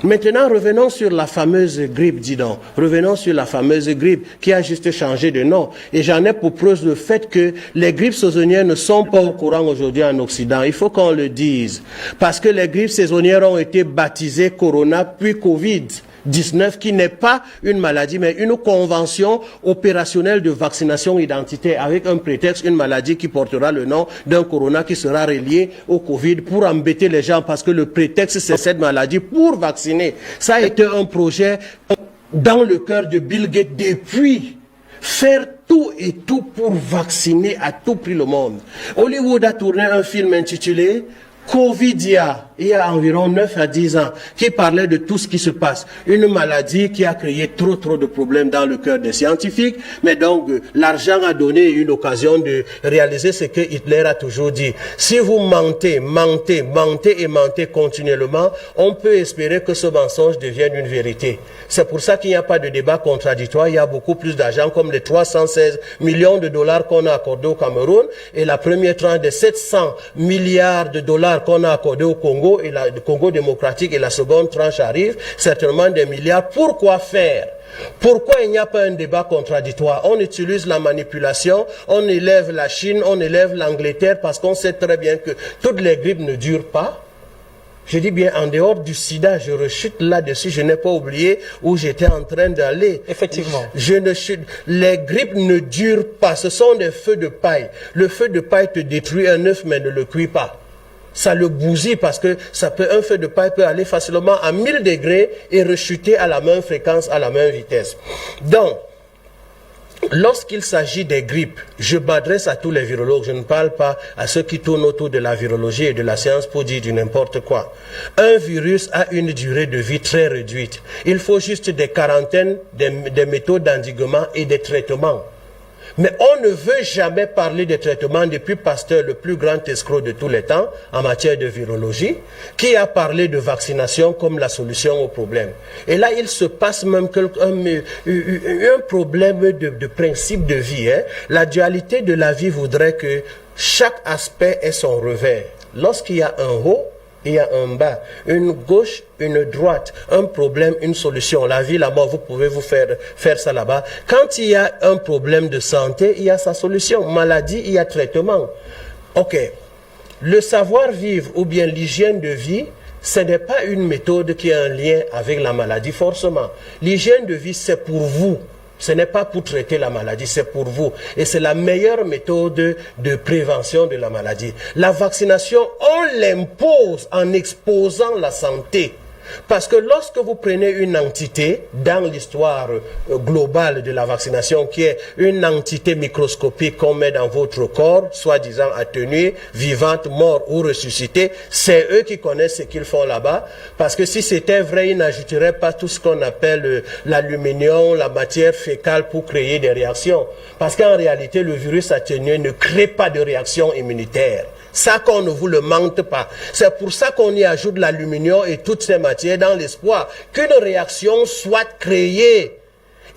Maintenant, revenons sur la fameuse grippe, dis donc. Revenons sur la fameuse grippe qui a juste changé de nom. Et j'en ai pour preuve le fait que les grippes saisonnières ne sont pas au courant aujourd'hui en Occident. Il faut qu'on le dise. Parce que les grippes saisonnières ont été baptisées Corona puis Covid-19 qui n'est pas une maladie mais une convention opérationnelle de vaccination identitaire avec un prétexte, une maladie qui portera le nom d'un corona qui sera relié au Covid pour embêter les gens parce que le prétexte c'est cette maladie pour vacciner. Ça a été un projet dans le cœur de Bill Gates depuis faire tout et tout pour vacciner à tout prix le monde. Hollywood a tourné un film intitulé Covidia, il y a environ 9 à 10 ans, qui parlait de tout ce qui se passe. Une maladie qui a créé trop de problèmes dans le cœur des scientifiques, mais donc l'argent a donné une occasion de réaliser ce que Hitler a toujours dit. Si vous mentez continuellement, on peut espérer que ce mensonge devienne une vérité. C'est pour ça qu'il n'y a pas de débat contradictoire, il y a beaucoup plus d'argent comme les 316 millions de dollars qu'on a accordés au Cameroun et la première tranche de 700 milliards de dollars qu'on a accordé au Congo et le Congo démocratique et la seconde tranche arrive, certainement des milliards. Pourquoi faire? Pourquoi il n'y a pas un débat contradictoire? On utilise la manipulation, on élève la Chine, on élève l'Angleterre parce qu'on sait très bien que toutes les grippes ne durent pas. Je dis bien, en dehors du sida, je rechute là-dessus, je n'ai pas oublié où j'étais en train d'aller. Effectivement. Les grippes ne durent pas, ce sont des feux de paille. Le feu de paille te détruit un œuf mais ne le cuit pas. Ça le bousille parce que un feu de paille peut aller facilement à 1000 degrés et rechuter à la même fréquence, à la même vitesse. Donc, lorsqu'il s'agit des grippes, je m'adresse à tous les virologues, je ne parle pas à ceux qui tournent autour de la virologie et de la science pour dire du n'importe quoi. Un virus a une durée de vie très réduite. Il faut juste des quarantaines, des méthodes d'endiguement et des traitements. Mais on ne veut jamais parler de traitement depuis Pasteur, le plus grand escroc de tous les temps en matière de virologie, qui a parlé de vaccination comme la solution au problème. Et là, il se passe même un problème de principe de vie. Hein. La dualité de la vie voudrait que chaque aspect ait son revers. Lorsqu'il y a un haut, il y a un bas, une gauche, une droite, un problème, une solution. La vie, la mort, vous pouvez vous faire ça là-bas. Quand il y a un problème de santé, il y a sa solution. Maladie, il y a traitement. Ok. Le savoir-vivre ou bien l'hygiène de vie, ce n'est pas une méthode qui a un lien avec la maladie forcément. L'hygiène de vie, c'est pour vous. Ce n'est pas pour traiter la maladie, c'est pour vous. Et c'est la meilleure méthode de prévention de la maladie. La vaccination, on l'impose en exposant la santé. Parce que lorsque vous prenez une entité dans l'histoire globale de la vaccination, qui est une entité microscopique qu'on met dans votre corps, soi-disant atténuée, vivante, morte ou ressuscitée, c'est eux qui connaissent ce qu'ils font là-bas. Parce que si c'était vrai, ils n'ajouteraient pas tout ce qu'on appelle l'aluminium, la matière fécale pour créer des réactions. Parce qu'en réalité, le virus atténué ne crée pas de réaction immunitaire. Ça qu'on ne vous le mente pas. C'est pour ça qu'on y ajoute l'aluminium et toutes ces matières dans l'espoir qu'une réaction soit créée.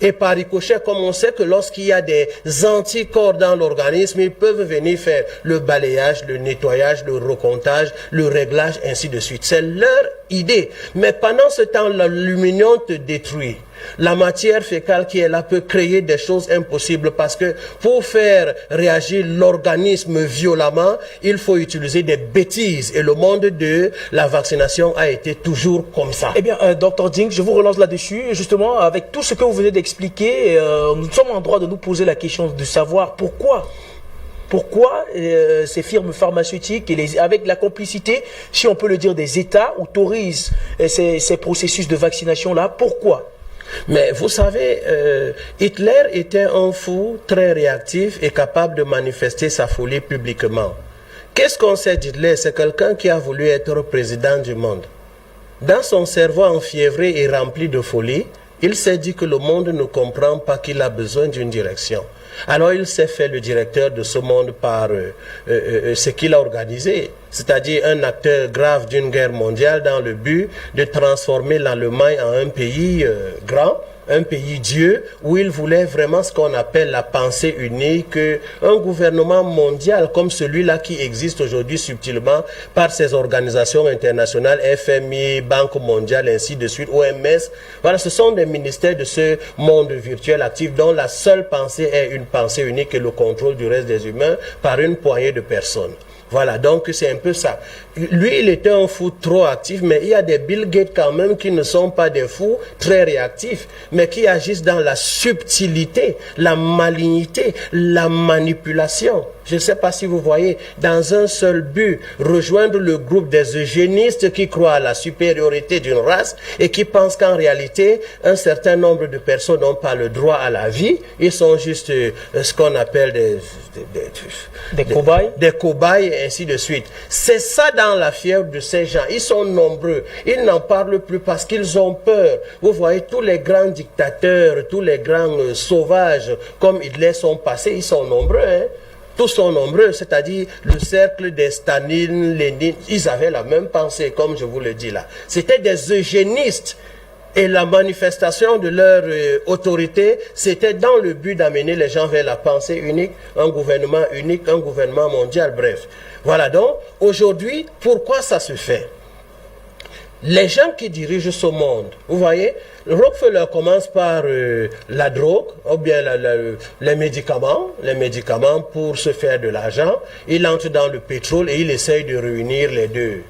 Et par ricochet, comme on sait que lorsqu'il y a des anticorps dans l'organisme, ils peuvent venir faire le balayage, le nettoyage, le recomptage, le réglage, ainsi de suite. C'est leur idée. Mais pendant ce temps, l'aluminium te détruit. La matière fécale qui est là peut créer des choses impossibles parce que pour faire réagir l'organisme violemment, il faut utiliser des bêtises. Et le monde de la vaccination a été toujours comme ça. Eh bien, Dr Ding, je vous relance là-dessus. Justement, avec tout ce que vous venez d'expliquer, nous sommes en droit de nous poser la question de savoir pourquoi ces firmes pharmaceutiques, avec la complicité, si on peut le dire, des États, autorisent ces processus de vaccination-là. Pourquoi ? Mais vous savez, Hitler était un fou très réactif et capable de manifester sa folie publiquement. Qu'est-ce qu'on sait d'Hitler? C'est quelqu'un qui a voulu être président du monde. Dans son cerveau enfiévré et rempli de folie, il s'est dit que le monde ne comprend pas qu'il a besoin d'une direction. Alors il s'est fait le directeur de ce monde par ce qu'il a organisé, c'est-à-dire un acteur grave d'une guerre mondiale dans le but de transformer l'Allemagne en un pays grand, un pays Dieu, où il voulait vraiment ce qu'on appelle la pensée unique, un gouvernement mondial comme celui-là qui existe aujourd'hui subtilement par ces organisations internationales, FMI, Banque mondiale, ainsi de suite, OMS. Voilà, ce sont des ministères de ce monde virtuel actif dont la seule pensée est une pensée unique et le contrôle du reste des humains par une poignée de personnes. Voilà, donc c'est un peu ça. Lui, il était un fou trop actif, mais il y a des Bill Gates quand même qui ne sont pas des fous très réactifs, mais qui agissent dans la subtilité, la malignité, la manipulation. Je ne sais pas si vous voyez, dans un seul but, rejoindre le groupe des eugénistes qui croient à la supériorité d'une race et qui pensent qu'en réalité, un certain nombre de personnes n'ont pas le droit à la vie. Ils sont juste ce qu'on appelle des cobayes. Des cobayes et ainsi de suite. C'est ça dans la fièvre de ces gens. Ils sont nombreux. Ils n'en parlent plus parce qu'ils ont peur. Vous voyez, tous les grands dictateurs, tous les grands sauvages, comme Hitler sont passés, ils sont nombreux, hein. Tous sont nombreux, c'est-à-dire le cercle des Staline, Lénine, ils avaient la même pensée, comme je vous le dis là. C'était des eugénistes. Et la manifestation de leur autorité, c'était dans le but d'amener les gens vers la pensée unique, un gouvernement mondial, bref. Voilà donc, aujourd'hui, pourquoi ça se fait? Les gens qui dirigent ce monde, vous voyez, Rockefeller commence par la drogue, ou bien les médicaments pour se faire de l'argent. Il entre dans le pétrole et il essaye de réunir les deux.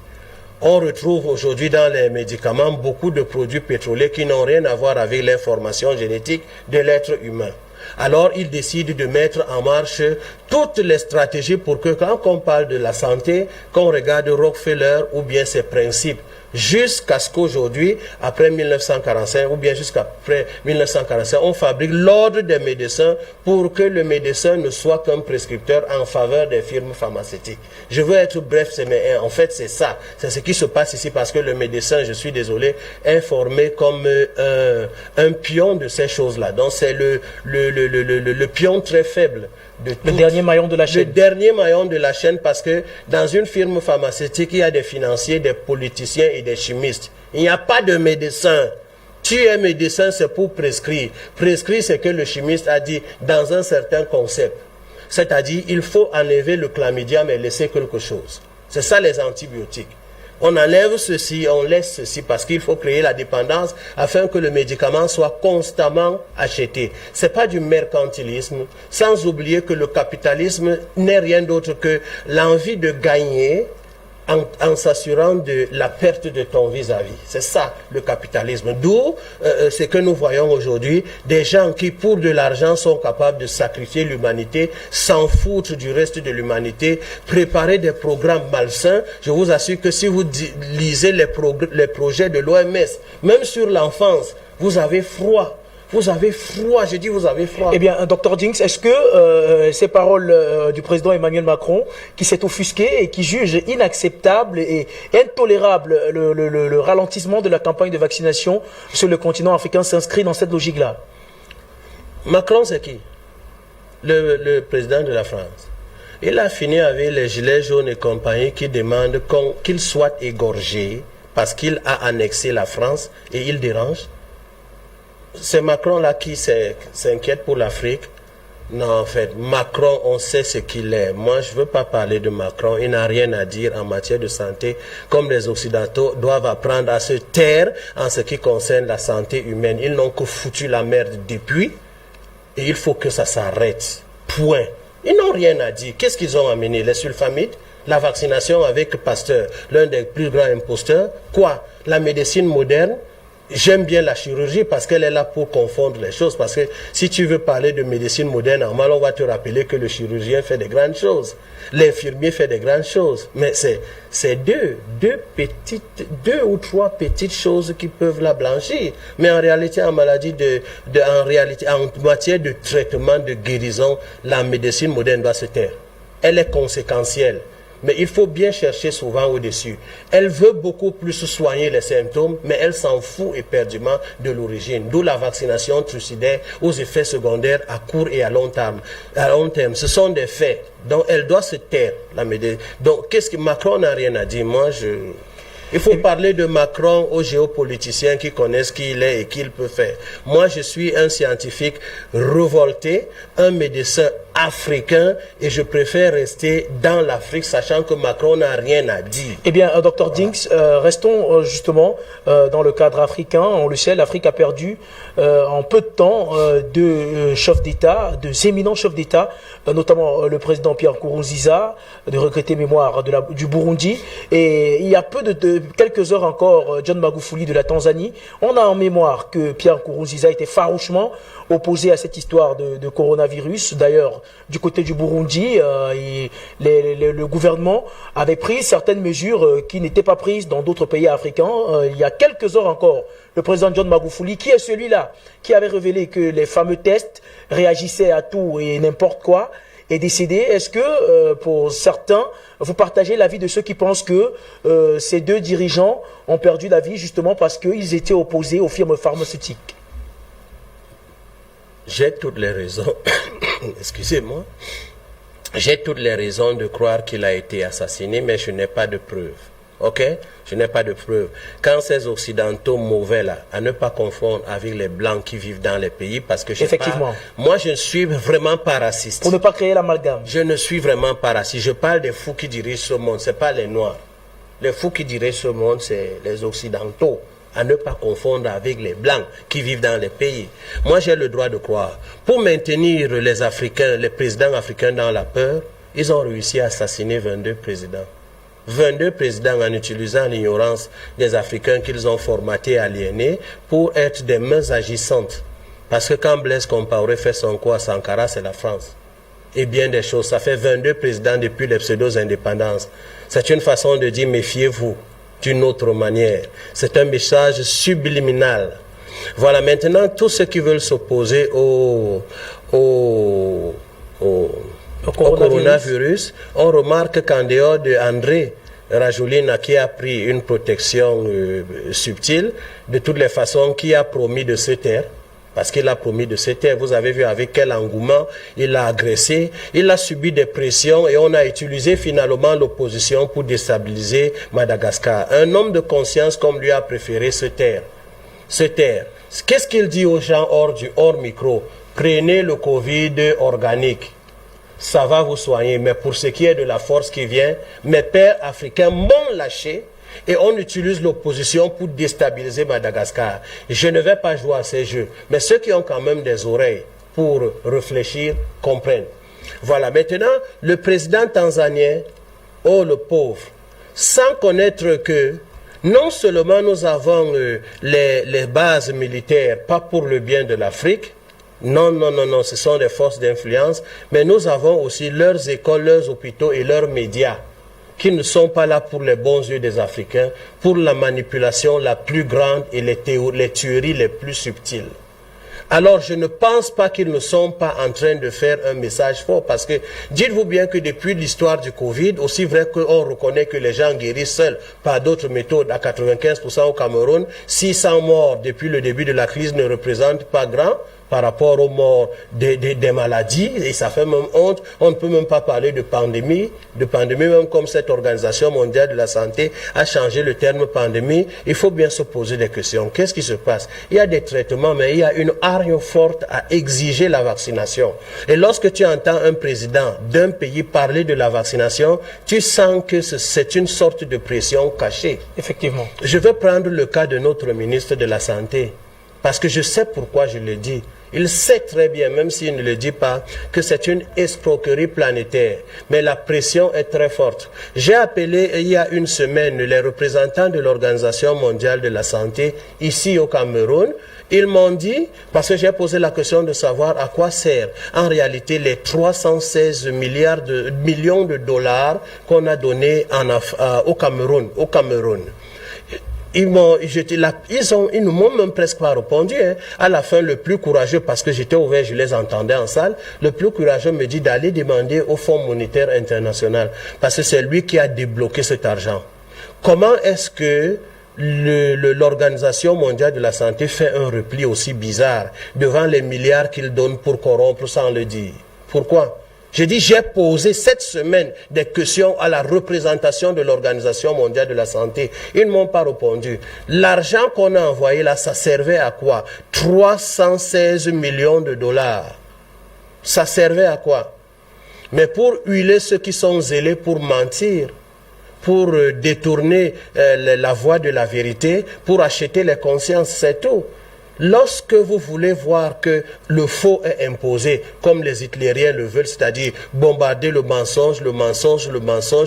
On retrouve aujourd'hui dans les médicaments beaucoup de produits pétroliers qui n'ont rien à voir avec l'information génétique de l'être humain. Alors, il décide de mettre en marche toutes les stratégies pour que quand on parle de la santé, qu'on regarde Rockefeller ou bien ses principes. Jusqu'à ce qu'aujourd'hui, après 1945 ou bien jusqu'après 1945, on fabrique l'ordre des médecins pour que le médecin ne soit qu'un prescripteur en faveur des firmes pharmaceutiques. Je veux être bref, mais en fait c'est ça. C'est ce qui se passe ici parce que le médecin, je suis désolé, est formé comme un pion de ces choses-là. Donc c'est le pion très faible. Le dernier maillon de la chaîne. Le dernier maillon de la chaîne parce que dans une firme pharmaceutique, il y a des financiers, des politiciens et des chimistes. Il n'y a pas de médecin. Tu es médecin, c'est pour prescrire. Prescrire, c'est que le chimiste a dit dans un certain concept. C'est-à-dire, il faut enlever le chlamydia mais laisser quelque chose. C'est ça les antibiotiques. On enlève ceci, on laisse ceci parce qu'il faut créer la dépendance afin que le médicament soit constamment acheté. Ce n'est pas du mercantilisme, sans oublier que le capitalisme n'est rien d'autre que l'envie de gagner en s'assurant de la perte de ton vis-à-vis. C'est ça le capitalisme. D'où ce que nous voyons aujourd'hui, des gens qui pour de l'argent sont capables de sacrifier l'humanité, s'en foutre du reste de l'humanité, préparer des programmes malsains. Je vous assure que si vous lisez les projets de l'OMS, même sur l'enfance, vous avez froid. Vous avez froid, je dis vous avez froid. Eh bien, Dr Jinx, est-ce que ces paroles du président Emmanuel Macron, qui s'est offusqué et qui juge inacceptable et intolérable le ralentissement de la campagne de vaccination sur le continent africain, s'inscrit dans cette logique-là? Macron, c'est qui? Le président de la France. Il a fini avec les gilets jaunes et compagnie qui demandent qu'il soit égorgé parce qu'il a annexé la France et il dérange. C'est Macron-là qui s'inquiète pour l'Afrique. Non, en fait, Macron, on sait ce qu'il est. Moi, je ne veux pas parler de Macron. Il n'a rien à dire en matière de santé, comme les Occidentaux doivent apprendre à se taire en ce qui concerne la santé humaine. Ils n'ont que foutu la merde depuis et il faut que ça s'arrête. Point. Ils n'ont rien à dire. Qu'est-ce qu'ils ont amené? Les sulfamides? La vaccination avec Pasteur, l'un des plus grands imposteurs? Quoi? La médecine moderne? J'aime bien la chirurgie parce qu'elle est là pour confondre les choses. Parce que si tu veux parler de médecine moderne, normal, on va te rappeler que le chirurgien fait des grandes choses. L'infirmier fait des grandes choses. Mais c'est deux ou trois petites choses qui peuvent la blanchir. Mais en réalité, en matière de traitement, de guérison, la médecine moderne doit se taire. Elle est conséquentielle. Mais il faut bien chercher souvent au-dessus. Elle veut beaucoup plus soigner les symptômes, mais elle s'en fout éperdument de l'origine. D'où la vaccination trucidaire aux effets secondaires à court et à long terme. Ce sont des faits. Donc elle doit se taire. Donc qu'est-ce que Macron n'a rien à dire? Il faut parler de Macron aux géopoliticiens qui connaissent qui il est et qui il peut faire. Moi, je suis un scientifique révolté, un médecin africain et je préfère rester dans l'Afrique sachant que Macron n'a rien à dire. Eh bien, Dr Jinx, restons justement dans le cadre africain. On le sait, l'Afrique a perdu en peu de temps deux chefs d'État, deux éminents chefs d'État, notamment le président Pierre Nkurunziza, de regretter mémoire du Burundi, et il y a quelques heures encore, John Magufuli de la Tanzanie. On a en mémoire que Pierre Nkurunziza était farouchement opposé à cette histoire de coronavirus. D'ailleurs, du côté du Burundi, le gouvernement avait pris certaines mesures qui n'étaient pas prises dans d'autres pays africains. Il y a quelques heures encore, le président John Magufuli, qui est celui-là qui avait révélé que les fameux tests réagissaient à tout et n'importe quoi, est décédé. Est-ce que, pour certains, vous partagez l'avis de ceux qui pensent que ces deux dirigeants ont perdu la vie justement parce qu'ils étaient opposés aux firmes pharmaceutiques? J'ai toutes les raisons, excusez-moi, j'ai toutes les raisons de croire qu'il a été assassiné, mais je n'ai pas de preuves. Ok? Je n'ai pas de preuves. Quand ces Occidentaux mauvais là, à ne pas confondre avec les Blancs qui vivent dans les pays, parce que moi je ne suis vraiment pas raciste. Pour ne pas créer l'amalgame. Je ne suis vraiment pas raciste. Je parle des fous qui dirigent ce monde, ce n'est pas les Noirs. Les fous qui dirigent ce monde, c'est les Occidentaux. À ne pas confondre avec les Blancs qui vivent dans les pays. Moi, j'ai le droit de croire. Pour maintenir les Africains, les présidents africains dans la peur, ils ont réussi à assassiner 22 présidents. 22 présidents en utilisant l'ignorance des Africains qu'ils ont formatés, aliénés, pour être des mains agissantes. Parce que quand Blaise Compaoré fait son coup à Sankara, c'est la France. Et bien des choses. Ça fait 22 présidents depuis les pseudo-indépendances. C'est une façon de dire méfiez-vous. d'une autre manière. C'est un message subliminal. Voilà, maintenant, tous ceux qui veulent s'opposer au coronavirus, on remarque qu'en dehors de André Rajoelina, qui a pris une protection subtile, de toutes les façons, qui a promis de se taire, parce qu'il a promis de se taire. Vous avez vu avec quel engouement il a agressé, il a subi des pressions et on a utilisé finalement l'opposition pour déstabiliser Madagascar. Un homme de conscience comme lui a préféré se taire. Se taire. Qu'est-ce qu'il dit aux gens hors micro? Prenez le Covid organique. Ça va vous soigner. Mais pour ce qui est de la force qui vient, mes pères africains m'ont lâché et on utilise l'opposition pour déstabiliser Madagascar. Je ne vais pas jouer à ces jeux. Mais ceux qui ont quand même des oreilles pour réfléchir comprennent. Voilà. Maintenant, le président tanzanien, oh le pauvre, sans connaître que non seulement nous avons les bases militaires, pas pour le bien de l'Afrique, non, ce sont des forces d'influence, mais nous avons aussi leurs écoles, leurs hôpitaux et leurs médias qui ne sont pas là pour les bons yeux des Africains, pour la manipulation la plus grande et les tueries les plus subtiles. Alors je ne pense pas qu'ils ne sont pas en train de faire un message fort, parce que dites-vous bien que depuis l'histoire du Covid, aussi vrai qu'on reconnaît que les gens guérissent seuls par d'autres méthodes à 95% au Cameroun, 600 morts depuis le début de la crise ne représentent pas grand par rapport aux morts des maladies, et ça fait même honte. On ne peut même pas parler de pandémie même comme cette Organisation mondiale de la santé a changé le terme pandémie. Il faut bien se poser des questions. Qu'est-ce qui se passe? Il y a des traitements, mais il y a une hargne forte à exiger la vaccination. Et lorsque tu entends un président d'un pays parler de la vaccination, tu sens que c'est une sorte de pression cachée. Effectivement. Je vais prendre le cas de notre ministre de la Santé, parce que je sais pourquoi je le dis. Il sait très bien, même s'il ne le dit pas, que c'est une escroquerie planétaire. Mais la pression est très forte. J'ai appelé il y a une semaine les représentants de l'Organisation mondiale de la santé ici au Cameroun. Ils m'ont dit, parce que j'ai posé la question de savoir à quoi sert en réalité les 316 millions de dollars qu'on a donnés au Cameroun. Ils ne m'ont même presque pas répondu. Hein. À la fin, le plus courageux, parce que j'étais ouvert, je les entendais en salle, le plus courageux me dit d'aller demander au Fonds monétaire international, parce que c'est lui qui a débloqué cet argent. Comment est-ce que l'Organisation mondiale de la santé fait un repli aussi bizarre devant les milliards qu'il donne pour corrompre sans le dire? Pourquoi? J'ai dit, j'ai posé cette semaine des questions à la représentation de l'Organisation mondiale de la santé. Ils ne m'ont pas répondu. L'argent qu'on a envoyé là, ça servait à quoi? 316 millions de dollars. Ça servait à quoi? Mais pour huiler ceux qui sont zélés pour mentir, pour détourner la voie de la vérité, pour acheter les consciences, c'est tout. Lorsque vous voulez voir que le faux est imposé, comme les hitlériens le veulent, c'est-à-dire bombarder le mensonge,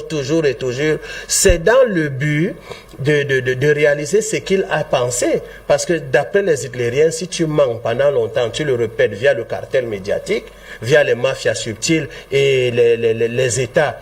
toujours et toujours, c'est dans le but de réaliser ce qu'il a pensé. Parce que d'après les hitlériens, si tu mens pendant longtemps, tu le répètes via le cartel médiatique, via les mafias subtiles et les États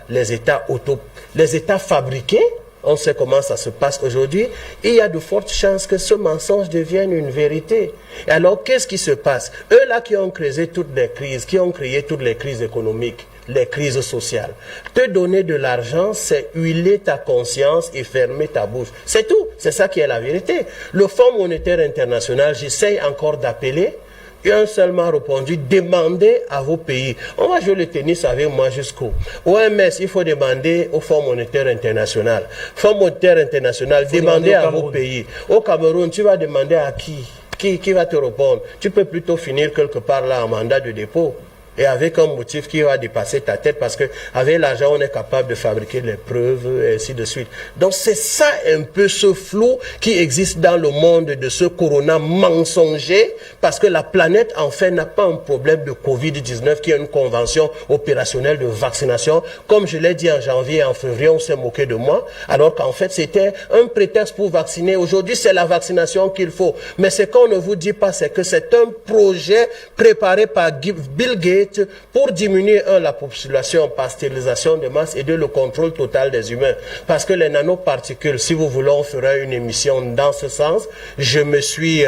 fabriqués. On sait comment ça se passe aujourd'hui. Il y a de fortes chances que ce mensonge devienne une vérité. Et alors, qu'est-ce qui se passe? Eux là qui ont créé toutes les crises, qui ont créé toutes les crises économiques, les crises sociales. Te donner de l'argent, c'est huiler ta conscience et fermer ta bouche. C'est tout. C'est ça qui est la vérité. Le Fonds monétaire international, j'essaye encore d'appeler. Il a seulement répondu, demandez à vos pays. On va jouer le tennis avec moi jusqu'où? OMS, il faut demander au Fonds monétaire international. Fonds monétaire international, demandez à vos pays. Au Cameroun, tu vas demander à qui? Qui va te répondre? Tu peux plutôt finir quelque part là en mandat de dépôt. Et avec un motif qui va dépasser ta tête, parce que avec l'argent, on est capable de fabriquer les preuves, et ainsi de suite. Donc c'est ça un peu ce flou qui existe dans le monde de ce corona mensonger, parce que la planète, en fait, n'a pas un problème de Covid-19 qui est une convention opérationnelle de vaccination. Comme je l'ai dit en janvier et en février, on s'est moqué de moi, alors qu'en fait, c'était un prétexte pour vacciner. Aujourd'hui, c'est la vaccination qu'il faut. Mais ce qu'on ne vous dit pas, c'est que c'est un projet préparé par Bill Gates faite pour diminuer, la population par stérilisation de masse et deux, le contrôle total des humains. Parce que les nanoparticules, si vous voulez, on fera une émission dans ce sens. Je me suis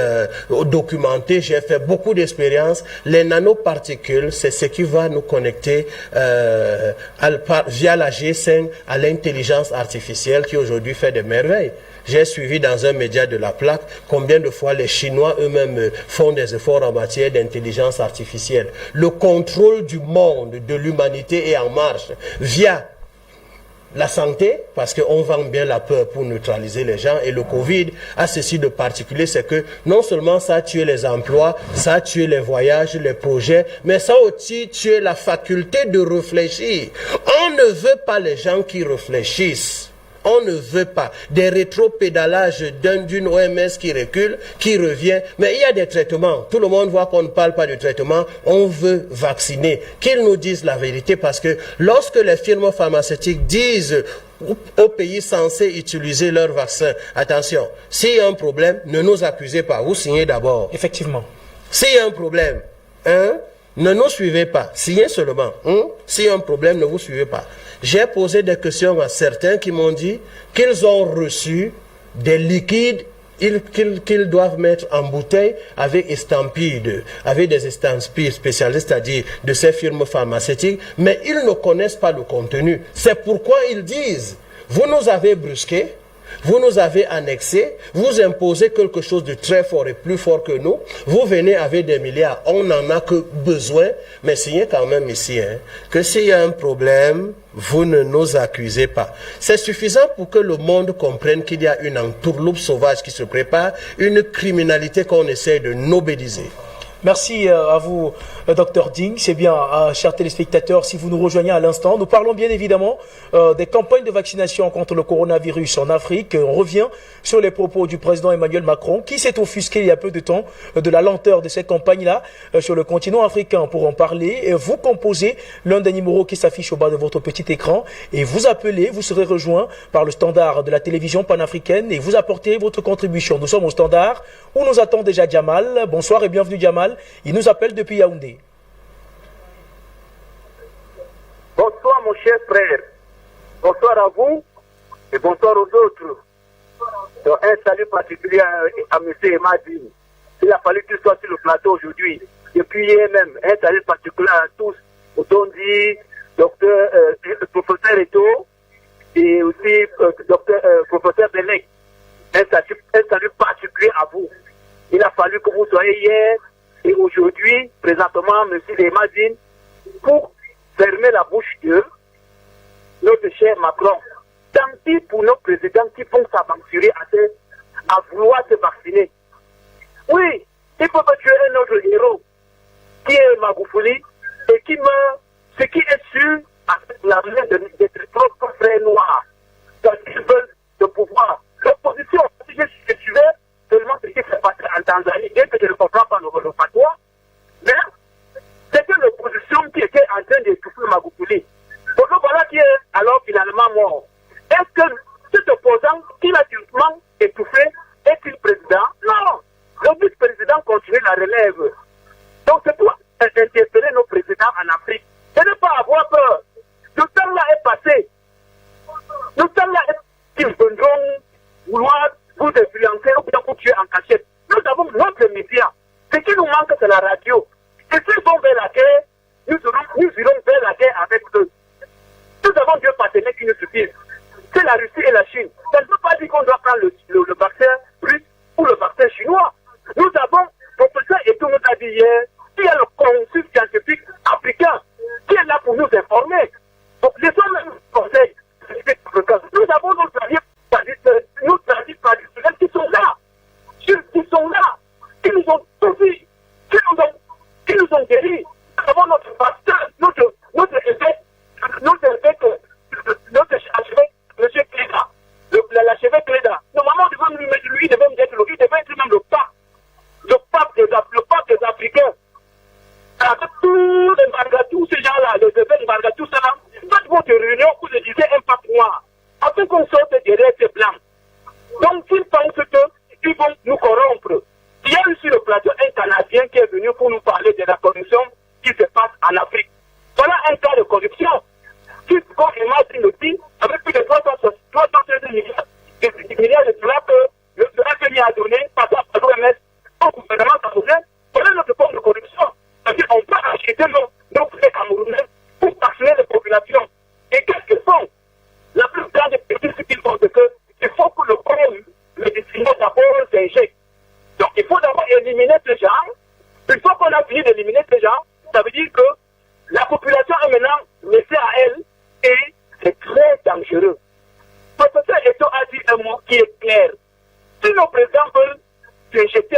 documenté, j'ai fait beaucoup d'expériences. Les nanoparticules, c'est ce qui va nous connecter via la G5 à l'intelligence artificielle qui aujourd'hui fait des merveilles. J'ai suivi dans un média de la plaque combien de fois les Chinois eux-mêmes font des efforts en matière d'intelligence artificielle. Le contrôle du monde, de l'humanité est en marche via la santé, parce qu'on vend bien la peur pour neutraliser les gens, et le Covid a ceci de particulier, c'est que non seulement ça a tué les emplois, ça a tué les voyages, les projets, mais ça a aussi tué la faculté de réfléchir. On ne veut pas les gens qui réfléchissent. On ne veut pas des rétropédalages d'une OMS qui recule, qui revient. Mais il y a des traitements. Tout le monde voit qu'on ne parle pas de traitement. On veut vacciner. Qu'ils nous disent la vérité, parce que lorsque les firmes pharmaceutiques disent aux pays censés utiliser leur vaccin, attention, s'il y a un problème, ne nous accusez pas. Vous signez d'abord. Effectivement. S'il y a un problème, ne nous suivez pas. Signez seulement. S'il y a un problème, ne vous suivez pas. J'ai posé des questions à certains qui m'ont dit qu'ils ont reçu des liquides qu'ils doivent mettre en bouteille avec estampille, avec des estampilles spécialistes, c'est-à-dire de ces firmes pharmaceutiques, mais ils ne connaissent pas le contenu. C'est pourquoi ils disent, vous nous avez brusqués, vous nous avez annexés, vous imposez quelque chose de très fort et plus fort que nous, vous venez avec des milliards, on n'en a que besoin, mais signez quand même ici, que s'il y a un problème, vous ne nous accusez pas. C'est suffisant pour que le monde comprenne qu'il y a une entourloupe sauvage qui se prépare, une criminalité qu'on essaie de nobéliser. Merci à vous, Dr Ding. C'est bien, chers téléspectateurs, si vous nous rejoignez à l'instant, nous parlons bien évidemment des campagnes de vaccination contre le coronavirus en Afrique. On revient sur les propos du président Emmanuel Macron, qui s'est offusqué il y a peu de temps de la lenteur de ces campagnes-là sur le continent africain. Pour en parler, vous composez l'un des numéros qui s'affiche au bas de votre petit écran et vous appelez, vous serez rejoint par le standard de la télévision panafricaine et vous apportez votre contribution. Nous sommes au standard où nous attend déjà Jamal. Bonsoir et bienvenue Jamal. Il nous appelle depuis Yaoundé. Bonsoir mon cher frère. Bonsoir à vous et bonsoir aux autres. Donc, un salut particulier à M. Emadine. Il a fallu qu'il soit sur le plateau aujourd'hui. Depuis hier même, un salut particulier à tous. Otondi, docteur, professeur Eto et aussi professeur Belek. Un salut particulier à vous. Il a fallu que vous soyez hier et aujourd'hui, présentement, M. Emadine, pour fermer la bouche de notre cher Macron. Tant pis pour nos présidents qui vont s'aventurer à vouloir se vacciner. Oui, ils peuvent tuer un autre héros, qui est Magoufouli, et qui meurt, ce qui est sûr, avec la main de propres frères noirs. Parce qu'ils veulent le pouvoir. L'opposition, si je suivais seulement ce qui s'est passé en Tanzanie, bien que je ne comprends pas le patois, mais c'était l'opposition qui était en train d'étouffer Magoufouli. Donc voilà qui est alors finalement mort. Est-ce que cet opposant qui l'a durement étouffé est-il président? Non. Le vice-président continue la relève. Donc c'est pour interpeller nos présidents en Afrique. Et ne pas avoir peur. Le temps-là est passé. Le temps-là est qu'ils viendront vouloir vous influencer ou bien vous tuer en cachette. Nous avons notre média. Ce qui nous manque, c'est la radio. Et s'ils vont vers la guerre, nous irons vers la guerre avec eux. Nous avons deux partenaires qui nous suffisent. C'est la Russie et la Chine. Ça ne veut pas dire qu'on doit prendre le vaccin russe ou le vaccin chinois. Nous avons, professeur et tout nous a dit hier, il y a le consul scientifique africain qui est là pour nous informer. Donc, laissons même le conseil. Nous avons nos traditionnels qui sont là. Qui sont là. Qui nous ont tout dit. Qui nous ont guéris. Nous avons notre pasteur, notre évêque, M. Cléda, l'archevêque Cléda. Normalement, lui devait être même le pape des Africains. Avec tous les Margatou, ces gens-là, les évêques de Margatou, ça là, Madine aussi, avec plus de 316 milliards de dollars que le FMI a donné par l'OMS au gouvernement camerounais, voilà notre forme de corruption. C'est-à-dire qu'on peut acheter nos frères camerounais pour vacciner les populations. Et qu'est-ce qu'ils font? La plus grande critique, ce qu'ils font, c'est qu'il faut que le corps médicinal d'abord s'injecte. Donc il faut d'abord éliminer ces gens. Une fois qu'on a fini d'éliminer ces gens, ça veut dire que la population est maintenant laissée à elle et c'est très dangereux. Professeur Eto a dit un mot qui est clair. Si nos présidents veulent s'injecter,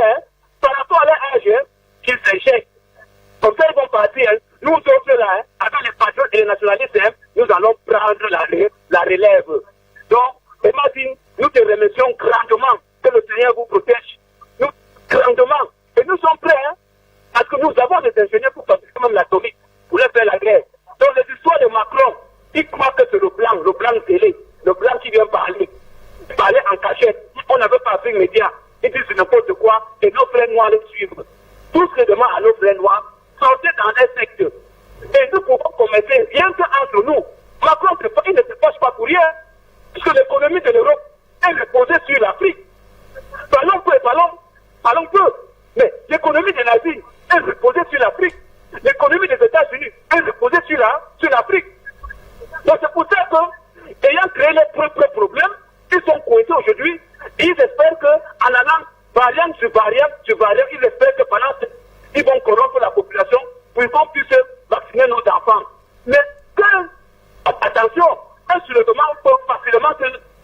par rapport à leur âge, qu'ils s'injectent. Comme ça, ils vont partir. Nous autres là, avec les patriotes et les nationalistes, nous allons prendre la relève. Donc, Emadine, nous te remercions grandement que le Seigneur vous protège. Nous, grandement. Et nous sommes prêts, parce que nous avons des ingénieurs pour fabriquer même l'atomique, pour leur faire la guerre. Donc, les histoires de Macron, ils croient que c'est le blanc télé, le blanc qui vient parler en cachette. On n'avait pas fait média. Ils disent n'importe quoi, et nos frères noirs les suivent. Tout ce que demande à nos frères noirs, sortez dans les sectes. Et nous pouvons commencer rien qu'entre nous. Macron, il ne se fâche pas pour rien. Puisque l'économie de l'Europe est reposée sur l'Afrique. Parlons peu. Mais l'économie de l'Asie est reposée sur l'Afrique. L'économie des États-Unis est reposée sur l'Afrique. Donc c'est pour ça que, ayant créé les propres problèmes, ils sont coincés aujourd'hui. Ils espèrent qu'en allant variant sur variant, ils espèrent que pendant ils vont corrompre la population pour qu'on puisse vacciner nos enfants. Mais attention, un soulèvement peut facilement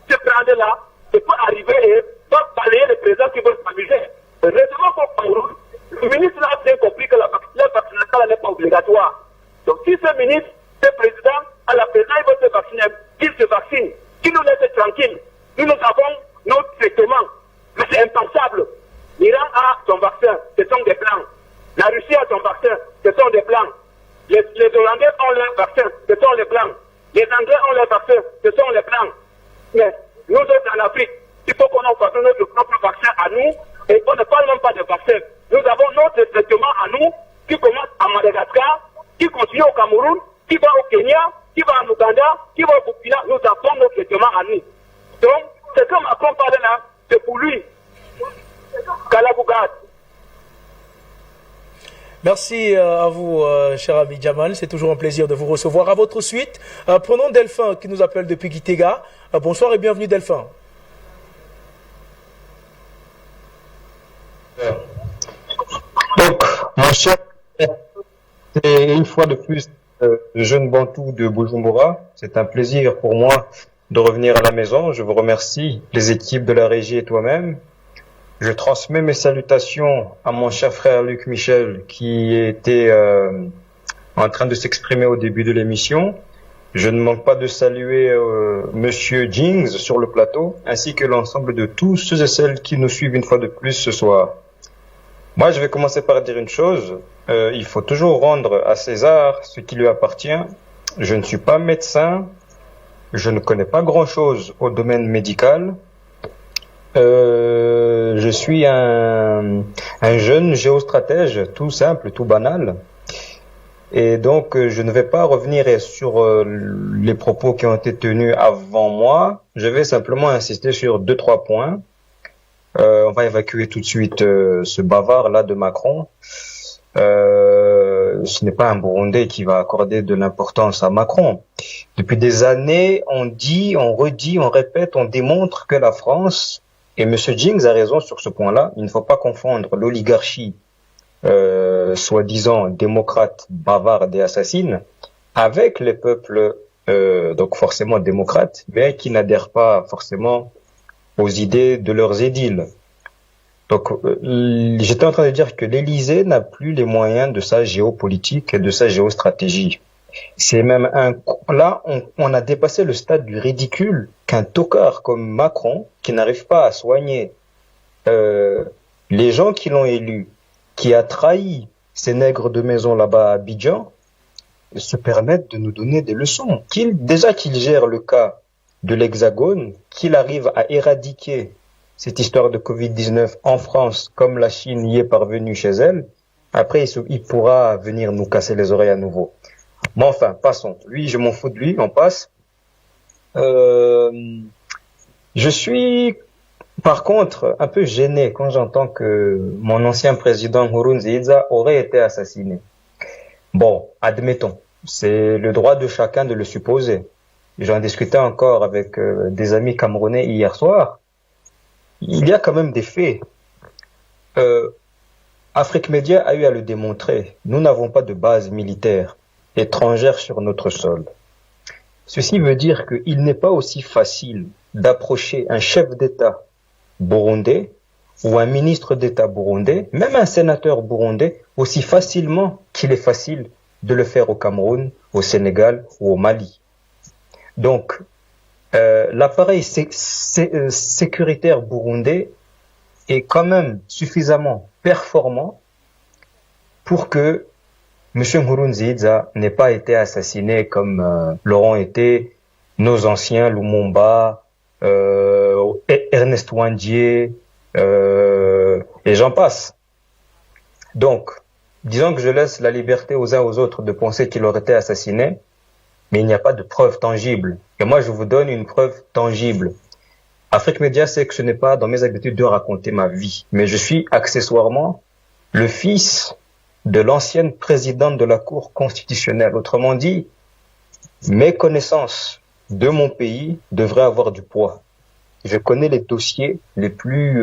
se prendre là, et peut arriver et peut balayer les présidents qui veulent s'amuser. Récemment, le ministre a bien compris que la vaccination n'est pas obligatoire. Donc si ce ministre, ce président, à la présidence, il veut se vacciner, qu'il se vaccine, qu'il nous laisse tranquille. Nous avons notre traitement. Mais c'est impensable. L'Iran a son vaccin, ce sont des blancs. La Russie a son vaccin, ce sont des blancs. Les Hollandais ont leur vaccin, ce sont les blancs. Les Anglais ont leur vaccin, ce sont les blancs. Mais nous autres en Afrique, il faut qu'on fasse notre propre vaccin à nous. Et on ne parle même pas de vaccin. Nous avons notre traitement à nous qui commence à Madagascar, qui continue au Cameroun, qui va au Kenya, qui va en Ouganda, qui va au Burkina. Nous avons notre traitement à nous. Donc, ce que Macron parle là, c'est pour lui. Kalabougat. Merci à vous, cher ami Jamal. C'est toujours un plaisir de vous recevoir. À votre suite, prenons Delphin qui nous appelle depuis Gitega. Bonsoir et bienvenue, Delphin. Donc, mon cher, c'est une fois de plus le jeune Bantou de Bujumbura. C'est un plaisir pour moi de revenir à la maison. Je vous remercie, les équipes de la régie et toi-même. Je transmets mes salutations à mon cher frère Luc Michel qui était en train de s'exprimer au début de l'émission. Je ne manque pas de saluer Monsieur Jings sur le plateau, ainsi que l'ensemble de tous ceux et celles qui nous suivent une fois de plus ce soir. Moi, je vais commencer par dire une chose. Il faut toujours rendre à César ce qui lui appartient. Je ne suis pas médecin. Je ne connais pas grand-chose au domaine médical. Je suis un jeune géostratège, tout simple, tout banal. Et donc, je ne vais pas revenir sur les propos qui ont été tenus avant moi. Je vais simplement insister sur 2-3 points. On va évacuer tout de suite ce bavard-là de Macron. Ce n'est pas un Burundais qui va accorder de l'importance à Macron. Depuis des années, on dit, on redit, on répète, on démontre que la France, et M. Jings a raison sur ce point-là, il ne faut pas confondre l'oligarchie soi-disant démocrate, bavarde et assassine, avec les peuples donc forcément démocrates, mais qui n'adhèrent pas forcément aux idées de leurs édiles. Donc, j'étais en train de dire que l'Élysée n'a plus les moyens de sa géopolitique et de sa géostratégie. C'est même là, on a dépassé le stade du ridicule qu'un tocard comme Macron, qui n'arrive pas à soigner les gens qui l'ont élu, qui a trahi ces nègres de maison là-bas à Abidjan, se permettent de nous donner des leçons. Déjà qu'il gère le cas de l'Hexagone, qu'il arrive à éradiquer cette histoire de Covid-19 en France, comme la Chine y est parvenue chez elle, après il pourra venir nous casser les oreilles à nouveau. Mais enfin, passons. Lui, je m'en fous de lui, on passe. Je suis, par contre, un peu gêné quand j'entends que mon ancien président Nkurunziza aurait été assassiné. Bon, admettons, c'est le droit de chacun de le supposer. J'en discutais encore avec des amis camerounais hier soir. Il y a quand même des faits. Afrique Média a eu à le démontrer. Nous n'avons pas de base militaire étrangère sur notre sol. Ceci veut dire qu'il n'est pas aussi facile d'approcher un chef d'État burundais ou un ministre d'État burundais, même un sénateur burundais, aussi facilement qu'il est facile de le faire au Cameroun, au Sénégal ou au Mali. Donc, l'appareil sécuritaire burundais est quand même suffisamment performant pour que M. Nkurunziza n'ait pas été assassiné comme l'auront été nos anciens Lumumba, Ernest Wandier, et j'en passe. Donc, disons que je laisse la liberté aux uns aux autres de penser qu'il aurait été assassiné, mais il n'y a pas de preuve tangible. Et moi, je vous donne une preuve tangible. Afrique Média sait que ce n'est pas dans mes habitudes de raconter ma vie, mais je suis accessoirement le fils de l'ancienne présidente de la Cour constitutionnelle. Autrement dit, mes connaissances de mon pays devraient avoir du poids. Je connais les dossiers les plus,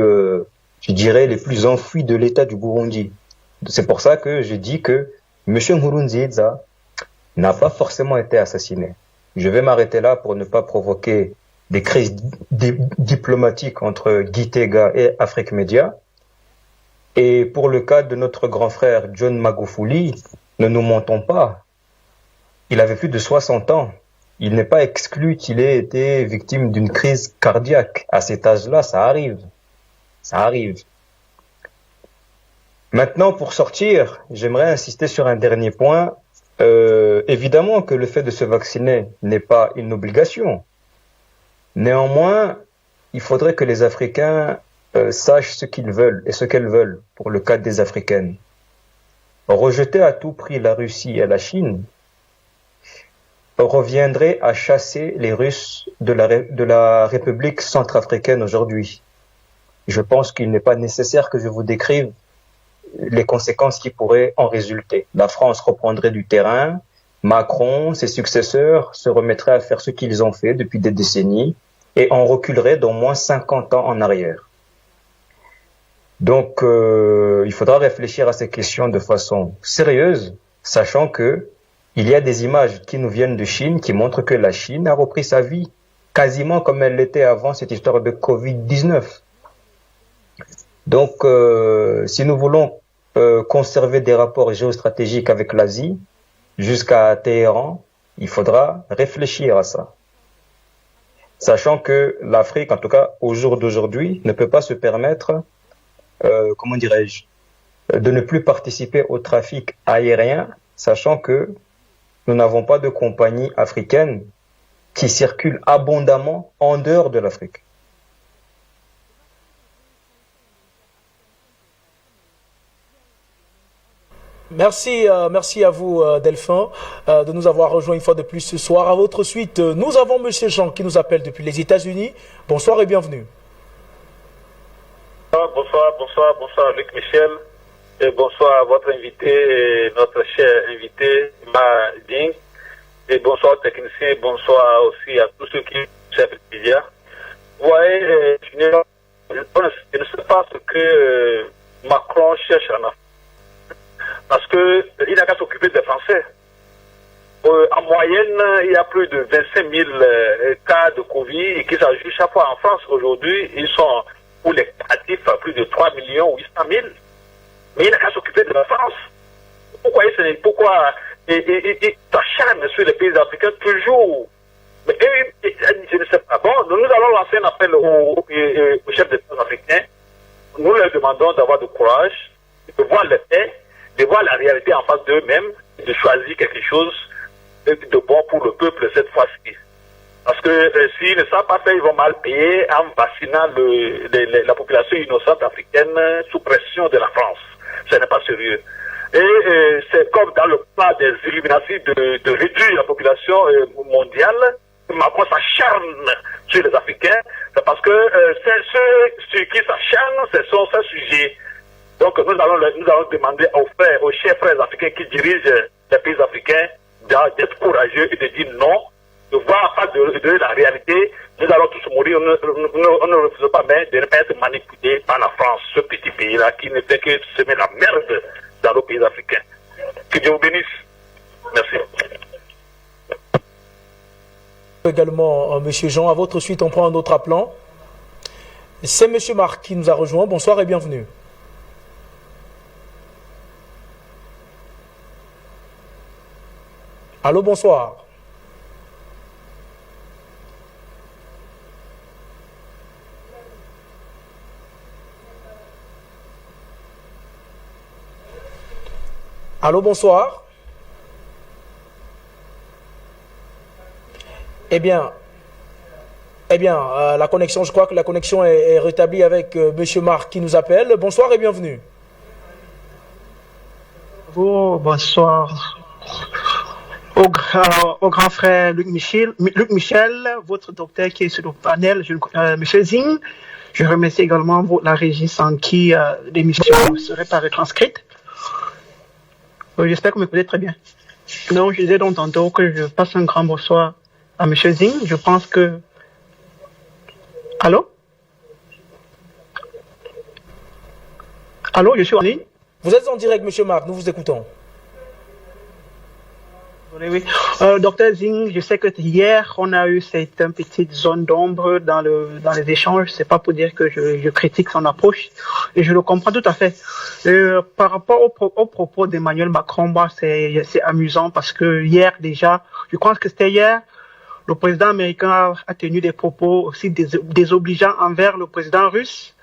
je dirais, les plus enfouis de l'État du Burundi. C'est pour ça que je dis que M. Nkurunziza n'a pas forcément été assassiné. Je vais m'arrêter là pour ne pas provoquer des crises diplomatiques entre Gitega et Afrique Média. Et pour le cas de notre grand frère John Magufuli, ne nous mentons pas. Il avait plus de 60 ans. Il n'est pas exclu qu'il ait été victime d'une crise cardiaque. À cet âge-là, ça arrive. Ça arrive. Maintenant, pour sortir, j'aimerais insister sur un dernier point. Évidemment que le fait de se vacciner n'est pas une obligation. Néanmoins, il faudrait que les Africains sachent ce qu'ils veulent et ce qu'elles veulent pour le cas des Africaines. Rejeter à tout prix la Russie et la Chine reviendrait à chasser les Russes de la République centrafricaine aujourd'hui. Je pense qu'il n'est pas nécessaire que je vous décrive les conséquences qui pourraient en résulter. La France reprendrait du terrain, Macron, ses successeurs se remettraient à faire ce qu'ils ont fait depuis des décennies et on reculerait d'au moins 50 ans en arrière. Donc, il faudra réfléchir à ces questions de façon sérieuse, sachant que il y a des images qui nous viennent de Chine qui montrent que la Chine a repris sa vie quasiment comme elle l'était avant cette histoire de Covid-19. Donc, si nous voulons conserver des rapports géostratégiques avec l'Asie jusqu'à Téhéran, il faudra réfléchir à ça. Sachant que l'Afrique, en tout cas au jour d'aujourd'hui, ne peut pas se permettre, comment dirais-je, de ne plus participer au trafic aérien, sachant que nous n'avons pas de compagnie africaine qui circule abondamment en dehors de l'Afrique. Merci à vous, Delphin, de nous avoir rejoints une fois de plus ce soir. À votre suite, nous avons Monsieur Jean qui nous appelle depuis les États-Unis. Bonsoir et bienvenue. Bonsoir, Luc Michel. Et bonsoir à votre invité, notre cher invité, Ma Ding. Et bonsoir aux techniciens, bonsoir aussi à tous ceux qui sont médias. Vous voyez, je ne sais pas ce que Macron cherche en Afrique. Parce qu'il n'a qu'à s'occuper des Français. En moyenne, il y a plus de 25 000 cas de Covid qui s'ajoutent chaque fois en France. Aujourd'hui, ils sont pour les actifs à plus de 3 800 000. Mais il n'a qu'à s'occuper de la France. Pourquoi il s'acharne sur les pays africains toujours? Mais je ne sais pas. Bon, nous allons lancer un appel aux chefs d'État africains. Nous leur demandons d'avoir du courage, de voir les faits, de voir la réalité en face d'eux-mêmes, de choisir quelque chose de bon pour le peuple cette fois-ci. Parce que s'ils ne savent pas faire, ils vont mal payer en vaccinant la population innocente africaine sous pression de la France. Ce n'est pas sérieux. Et c'est comme dans le plan des Illuminati de réduire la population mondiale Macron s'acharne sur les Africains, c'est parce que ceux qui s'acharnent, ce sont ces sujets. Donc nous allons demander aux chers frères africains qui dirigent les pays africains d'être courageux et de dire non, de voir face de la réalité. Nous allons tous mourir, on ne refuse pas, mais de ne pas être manipulés par la France, ce petit pays-là qui ne fait que semer la merde dans nos pays africains. Que Dieu vous bénisse. Merci. Également, Monsieur Jean, à votre suite, on prend un autre appelant. C'est Monsieur Marc qui nous a rejoint. Bonsoir et bienvenue. Allô, bonsoir. Allô, bonsoir. Eh bien, la connexion, je crois que la connexion est rétablie avec Monsieur Marc qui nous appelle. Bonsoir et bienvenue. Bonsoir. Au grand frère Luc Michel, votre docteur qui est sur le panel, Monsieur Zing. Je remercie également la régie sans qui l'émission ne serait pas retranscrite. J'espère que vous m'écoutez très bien. Non, je disais donc tantôt que je passe un grand bonsoir à Monsieur Zing. Je pense que... Allô? Allô, je suis en ligne? Vous êtes en direct, Monsieur Marc, nous vous écoutons. Oui. Docteur Zing, je sais que hier, on a eu cette petite zone d'ombre dans les échanges. C'est pas pour dire que je critique son approche. Et je le comprends tout à fait. Par rapport au propos d'Emmanuel Macron, c'est amusant parce que hier déjà, je pense que c'était hier, le président américain a tenu des propos aussi désobligeants envers le président russe,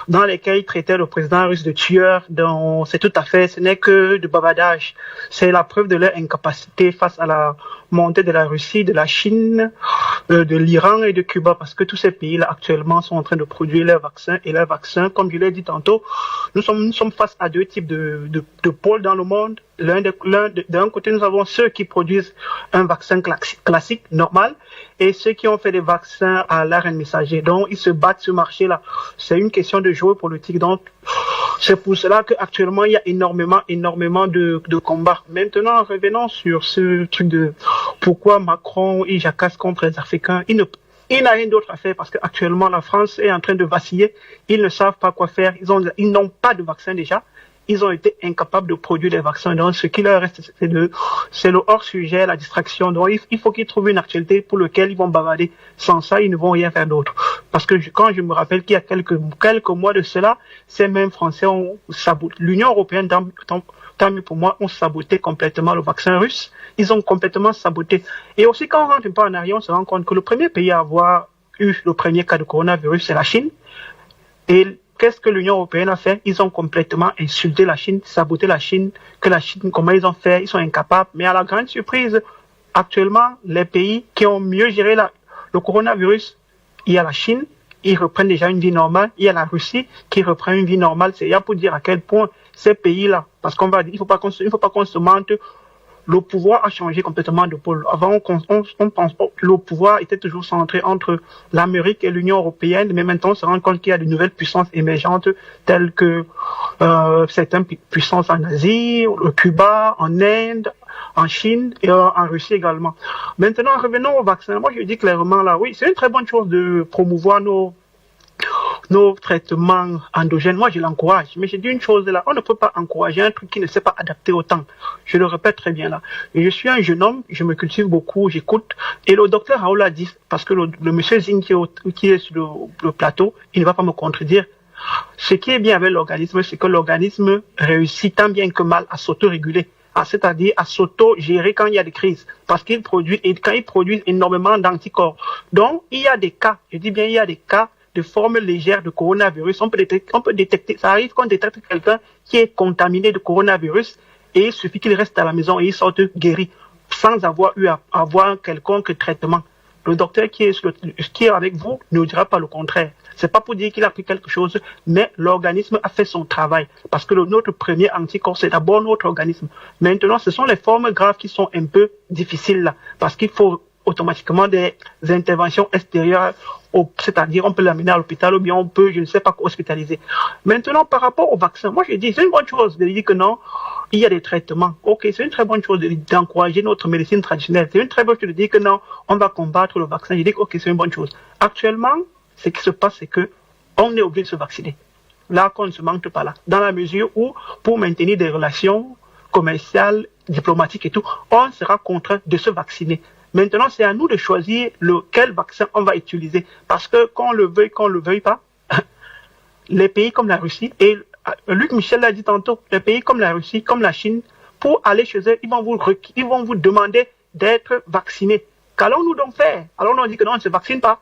dans lesquels il traitait le président russe de tueur. Donc, c'est tout à fait, ce n'est que du bavardage. C'est la preuve de leur incapacité face à la montée de la Russie, de la Chine, de l'Iran et de Cuba, parce que tous ces pays-là actuellement sont en train de produire leurs vaccins. Et leurs vaccins, comme je l'ai dit tantôt, nous sommes face à deux types de pôles dans le monde. D'un côté, nous avons ceux qui produisent un vaccin classique, normal, et ceux qui ont fait des vaccins à l'ARN messager. Donc, ils se battent ce marché-là. C'est une question de géopolitique. Donc, c'est pour cela qu'actuellement, il y a énormément de combats. Maintenant, revenons sur ce truc de pourquoi Macron, il jacasse contre les Africains. Il n'a rien d'autre à faire parce qu'actuellement, la France est en train de vaciller. Ils ne savent pas quoi faire. Ils n'ont pas de vaccin déjà. Ils ont été incapables de produire des vaccins. Donc, ce qui leur reste, c'est le hors-sujet, la distraction. Donc, il faut qu'ils trouvent une actualité pour laquelle ils vont bavarder. Sans ça, ils ne vont rien faire d'autre. Parce que quand je me rappelle qu'il y a quelques mois de cela, ces mêmes Français ont saboté. L'Union européenne, tant mieux pour moi, ont saboté complètement le vaccin russe. Ils ont complètement saboté. Et aussi, quand on rentre un peu en arrière, on se rend compte que le premier pays à avoir eu le premier cas de coronavirus, c'est la Chine. Et qu'est-ce que l'Union européenne a fait? Ils ont complètement insulté la Chine, saboté la Chine, comment ils ont fait? Ils sont incapables. Mais à la grande surprise, actuellement, les pays qui ont mieux géré le coronavirus, il y a la Chine, ils reprennent déjà une vie normale. Il y a la Russie qui reprend une vie normale. C'est là pour dire à quel point ces pays-là, parce qu'on va dire, il faut pas qu'on se mente, le pouvoir a changé complètement de pôle. Avant, on pense pas, le pouvoir était toujours centré entre l'Amérique et l'Union européenne, mais maintenant, on se rend compte qu'il y a de nouvelles puissances émergentes, telles que certaines puissances en Asie, le Cuba, en Inde, en Chine et en Russie également. Maintenant, revenons au vaccin. Moi, je dis clairement là, oui, c'est une très bonne chose de promouvoir nos traitements endogènes. Moi, je l'encourage. Mais je dis une chose là, on ne peut pas encourager un truc qui ne s'est pas adapté au temps. Je le répète très bien là. Et je suis un jeune homme, je me cultive beaucoup, j'écoute. Et le docteur Raoul a dit, parce que le monsieur Zing qui est sur le plateau, il ne va pas me contredire. Ce qui est bien avec l'organisme, c'est que l'organisme réussit tant bien que mal à s'auto-réguler. C'est-à-dire à s'auto-gérer quand il y a des crises. Parce qu'il produit, et quand il produit énormément d'anticorps. Donc, il y a des cas, je dis bien il y a des cas de forme légère de coronavirus. On peut détecter, ça arrive qu'on détecte quelqu'un qui est contaminé de coronavirus et il suffit qu'il reste à la maison et il sorte guéri sans avoir eu à avoir quelconque traitement. Le docteur qui est avec vous ne dira pas le contraire. C'est pas pour dire qu'il a pris quelque chose, mais l'organisme a fait son travail. Parce que notre premier anticorps, c'est d'abord notre organisme. Maintenant, ce sont les formes graves qui sont un peu difficiles là. Parce qu'il faut automatiquement des interventions extérieures, c'est-à-dire on peut l'amener à l'hôpital ou bien on peut, je ne sais pas, hospitaliser. Maintenant, par rapport au vaccin, moi je dis, c'est une bonne chose de dire que non, il y a des traitements. Ok, c'est une très bonne chose d'encourager notre médecine traditionnelle. C'est une très bonne chose de dire que non, on va combattre le vaccin. Je dis que ok, c'est une bonne chose. Actuellement, ce qui se passe, c'est que on est obligé de se vacciner. Là, qu'on ne se manque pas là. Dans la mesure où, pour maintenir des relations commerciales, diplomatiques et tout, on sera contraint de se vacciner. Maintenant, c'est à nous de choisir quel vaccin on va utiliser. Parce que, qu'on le veuille pas, les pays comme la Russie, et Luc Michel l'a dit tantôt, les pays comme la Russie, comme la Chine, pour aller chez eux, ils vont vous demander d'être vaccinés. Qu'allons-nous donc faire? Alors on dit que non, on ne se vaccine pas.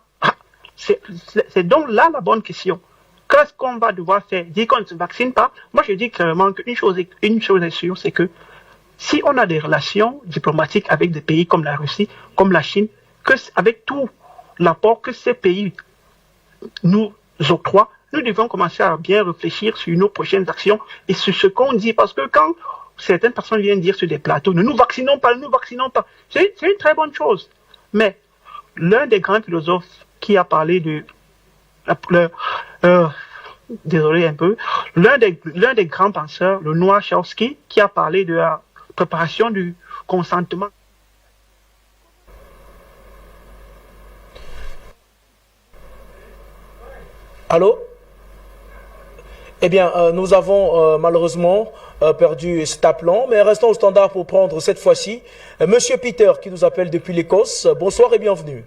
C'est donc là la bonne question. Qu'est-ce qu'on va devoir faire? Dire qu'on ne se vaccine pas? Moi, je dis clairement qu'une chose est sûre, c'est que si on a des relations diplomatiques avec des pays comme la Russie, comme la Chine, avec tout l'apport que ces pays nous octroient, nous devons commencer à bien réfléchir sur nos prochaines actions et sur ce qu'on dit. Parce que quand certaines personnes viennent dire sur des plateaux, ne nous vaccinons pas, c'est une très bonne chose. Mais l'un des grands philosophes qui a parlé de désolé un peu, l'un des grands penseurs, le Noah Chomsky, qui a parlé de la préparation du consentement. Allô? Eh bien, nous avons malheureusement perdu cet appelant, mais restons au standard pour prendre cette fois-ci Monsieur Peter qui nous appelle depuis l'Écosse. Bonsoir et bienvenue.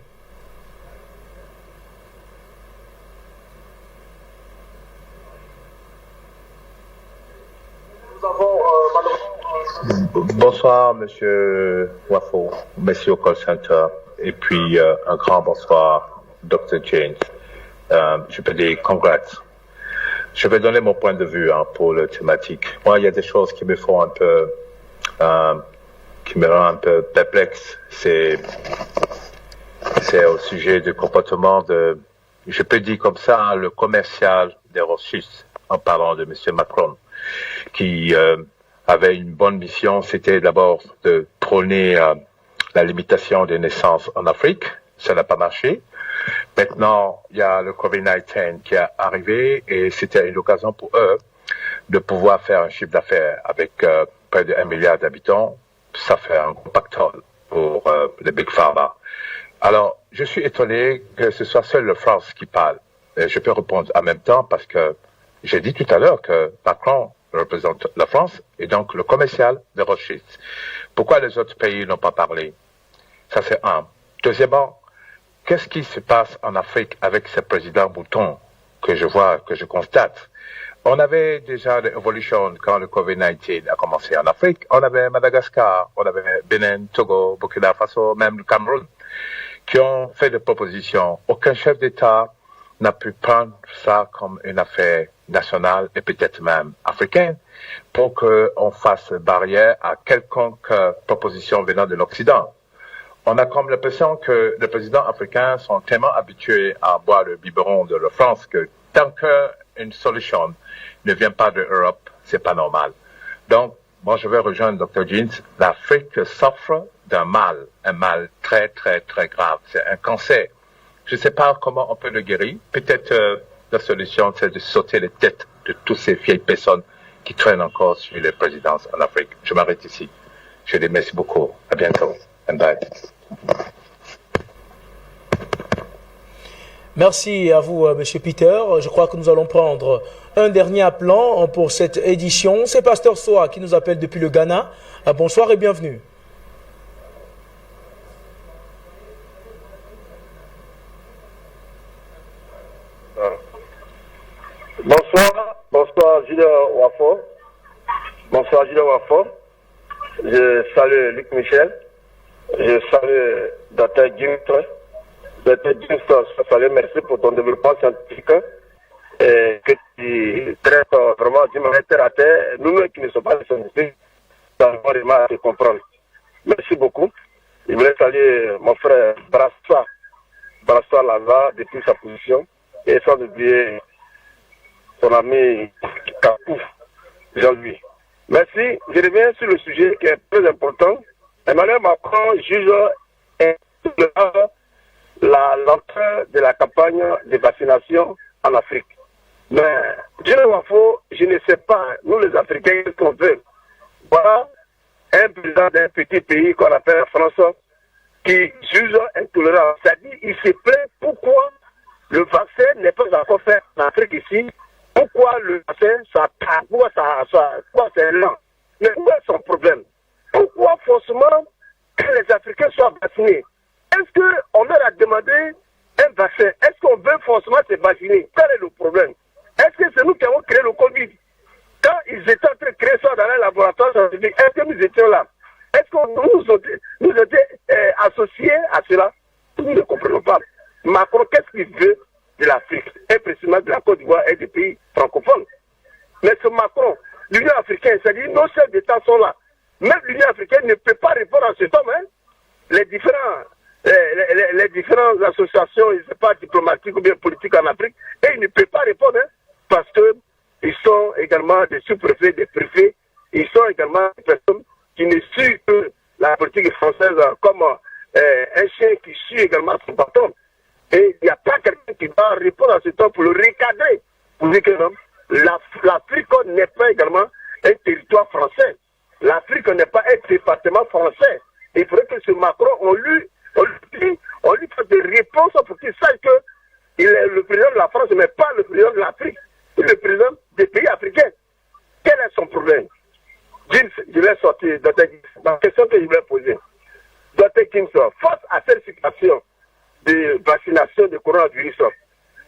Bonsoir, Monsieur Wafo, Monsieur au Call Center, et puis un grand bonsoir, Dr. James. Je peux dire congrats. Je vais donner mon point de vue pour la thématique. Moi, il y a des choses qui me font qui me rendent un peu perplexe. C'est au sujet du comportement je peux dire comme ça, le commercial des Russes, en parlant de Monsieur Macron, qui avait une bonne mission, c'était d'abord de prôner la limitation des naissances en Afrique. Ça n'a pas marché. Maintenant, il y a le COVID-19 qui est arrivé et c'était une occasion pour eux de pouvoir faire un chiffre d'affaires avec près de 1 milliard d'habitants. Ça fait un gros pactole pour les Big Pharma. Alors, je suis étonné que ce soit seule la France qui parle. Et je peux répondre en même temps parce que j'ai dit tout à l'heure que Macron représente la France et donc le commercial de Rothschild. Pourquoi les autres pays n'ont pas parlé? Ça, c'est un. Deuxièmement, qu'est-ce qui se passe en Afrique avec ce président Bouton que je vois, que je constate? On avait déjà l'évolution quand le COVID-19 a commencé en Afrique. On avait Madagascar, on avait Bénin, Togo, Burkina Faso, même le Cameroun, qui ont fait des propositions. Aucun chef d'État n'a pu prendre ça comme une affaire nationale et peut-être même africaine pour qu'on fasse barrière à quelconque proposition venant de l'Occident. On a comme l'impression que les présidents africains sont tellement habitués à boire le biberon de la France que tant qu'une solution ne vient pas de l'Europe, c'est pas normal. Donc, moi, je vais rejoindre Dr. Jeans. L'Afrique souffre d'un mal, un mal très, très, très grave. C'est un cancer. Je ne sais pas comment on peut le guérir. Peut-être la solution, c'est de sauter les têtes de toutes ces vieilles personnes qui traînent encore sur les présidences en Afrique. Je m'arrête ici. Je les remercie beaucoup. À bientôt. And bye. Merci à vous, Monsieur Peter. Je crois que nous allons prendre un dernier appelant pour cette édition. C'est Pasteur Soa qui nous appelle depuis le Ghana. Bonsoir et bienvenue. Bonsoir Gilles Wafo. Bonsoir Gilles Wafo. Je salue Luc Michel. Je salue Dr. Jim. Dr. Jim, je salue, merci pour ton développement scientifique et que tu traites vraiment d'une manière terre à terre. Nous qui ne sommes pas des scientifiques, nous avons vraiment à te comprendre. Merci beaucoup. Je voulais saluer mon frère Brassois Lava depuis sa position et sans oublier son ami Kapou, Jean-Louis. Merci. Je reviens sur le sujet qui est très important. Emmanuel Macron juge la lenteur de la campagne de vaccination en Afrique. Mais, je ne sais pas, nous les Africains, ce qu'on veut. Voilà un président d'un petit pays qu'on appelle la France qui juge intolérant. C'est-à-dire, il se plaît pourquoi le vaccin n'est pas encore fait en Afrique ici, pourquoi le vaccin, pourquoi c'est lent. Mais où est son problème? Pourquoi forcément que les Africains soient vaccinés? Est-ce qu'on leur a demandé un vaccin? Est-ce qu'on veut forcément se vacciner? Quel est le problème? Est-ce que c'est nous qui avons créé le Covid? Quand ils étaient en train de créer ça dans les laboratoires scientifiques, est-ce que nous étions là? Est-ce qu'on nous étions associés à cela? Nous ne comprenons pas. Macron, qu'est-ce qu'il veut de l'Afrique, et précisément de la Côte d'Ivoire et des pays francophones? Mais ce Macron, l'Union africaine, c'est-à-dire nos chefs d'État sont là. Même l'Union africaine ne peut pas répondre à cet homme. Hein? Les différentes associations, je ne sais pas, diplomatiques ou bien politiques en Afrique, et ils ne peuvent pas répondre, hein, parce qu'ils sont également des sous-préfets, des préfets, ils sont également des personnes qui ne suivent que la politique française comme un chien qui suit également son patron. Et il n'y a pas quelqu'un qui va répondre à ce temps pour le recadrer, pour dire que non, l'Afrique n'est pas également un territoire français. L'Afrique n'est pas un département français. Il faudrait que ce Macron, on lui fasse des réponses pour qu'il sache qu'il est le président de la France, mais pas le président de l'Afrique. Il est le président des pays africains. Quel est son problème? Je vais sortir dans la question que je voulais poser. Dr. Gims, face à cette situation de vaccination de coronavirus,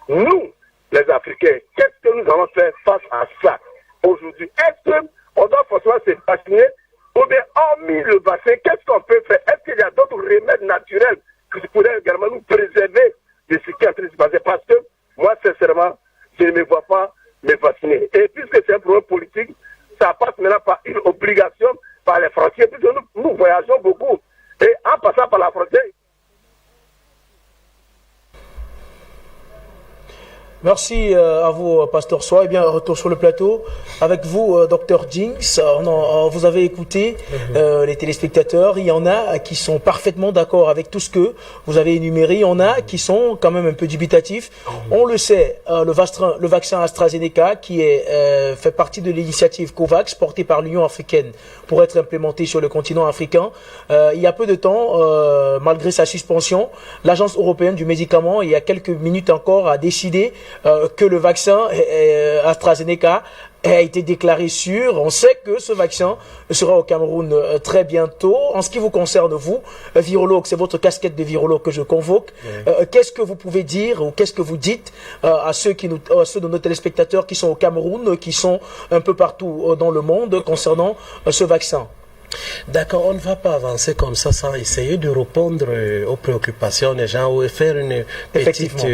nous, les Africains, qu'est-ce que nous allons faire face à ça aujourd'hui? Est-ce qu'on doit forcément se vacciner? Ou bien, hormis le vaccin, qu'est-ce qu'on peut faire? Est-ce qu'il y a d'autres remèdes naturels qui pourraient également nous préserver de ce qui est en train de se passer? Parce que moi, sincèrement, je ne me vois pas me vacciner. Et puisque c'est un problème politique, ça passe maintenant par une obligation par les frontières. Puisque nous voyageons beaucoup. Et en passant par la frontière. Merci à vous, Pasteur Soa. Eh bien, retour sur le plateau. Avec vous, Dr. Jinx, vous avez écouté les téléspectateurs. Il y en a qui sont parfaitement d'accord avec tout ce que vous avez énuméré. Il y en a qui sont quand même un peu dubitatifs. On le sait, le vaccin AstraZeneca, qui fait partie de l'initiative COVAX, portée par l'Union africaine pour être implémenté sur le continent africain. Il y a peu de temps, malgré sa suspension, l'Agence européenne du médicament, il y a quelques minutes encore, a décidé que le vaccin AstraZeneca a été déclaré sûr. On sait que ce vaccin sera au Cameroun très bientôt. En ce qui vous concerne, vous, virologue, c'est votre casquette de virologue que je convoque. Qu'est-ce que vous pouvez dire ou qu'est-ce que vous dites à ceux de nos téléspectateurs qui sont au Cameroun, qui sont un peu partout dans le monde concernant ce vaccin? D'accord, on ne va pas avancer comme ça sans essayer de répondre aux préoccupations des gens ou faire une petite...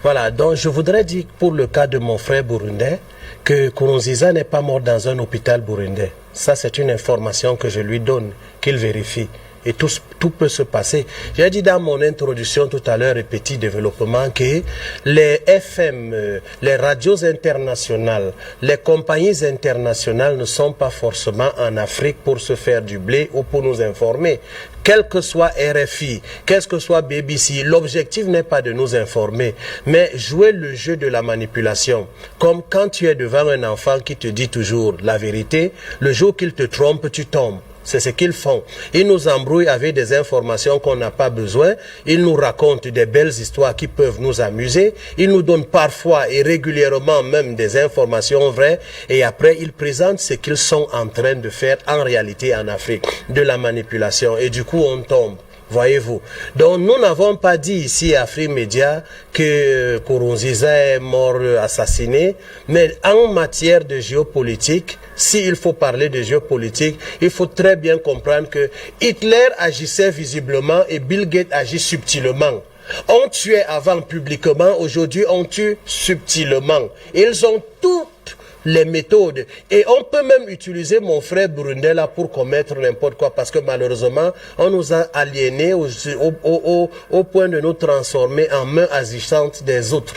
voilà, donc je voudrais dire pour le cas de mon frère burundais que Nkurunziza n'est pas mort dans un hôpital burundais. Ça, c'est une information que je lui donne, qu'il vérifie. Et tout peut se passer. J'ai dit dans mon introduction tout à l'heure et petit développement que les FM, les radios internationales, les compagnies internationales ne sont pas forcément en Afrique pour se faire du blé ou pour nous informer. Quel que soit RFI, quel que soit BBC, l'objectif n'est pas de nous informer, mais jouer le jeu de la manipulation. Comme quand tu es devant un enfant qui te dit toujours la vérité, le jour qu'il te trompe, tu tombes. C'est ce qu'ils font. Ils nous embrouillent avec des informations qu'on n'a pas besoin. Ils nous racontent des belles histoires qui peuvent nous amuser. Ils nous donnent parfois et régulièrement même des informations vraies. Et après, ils présentent ce qu'ils sont en train de faire en réalité en Afrique. De la manipulation. Et du coup, on tombe. Voyez-vous. Donc, nous n'avons pas dit ici à Afrique Média que Nkurunziza est mort assassiné, mais en matière de géopolitique, s'il faut parler de géopolitique, il faut très bien comprendre que Hitler agissait visiblement et Bill Gates agit subtilement. On tuait avant publiquement, aujourd'hui on tue subtilement. Ils ont toutes les méthodes. Et on peut même utiliser mon frère burundais là pour commettre n'importe quoi parce que malheureusement, on nous a aliénés au point de nous transformer en mains agissantes des autres.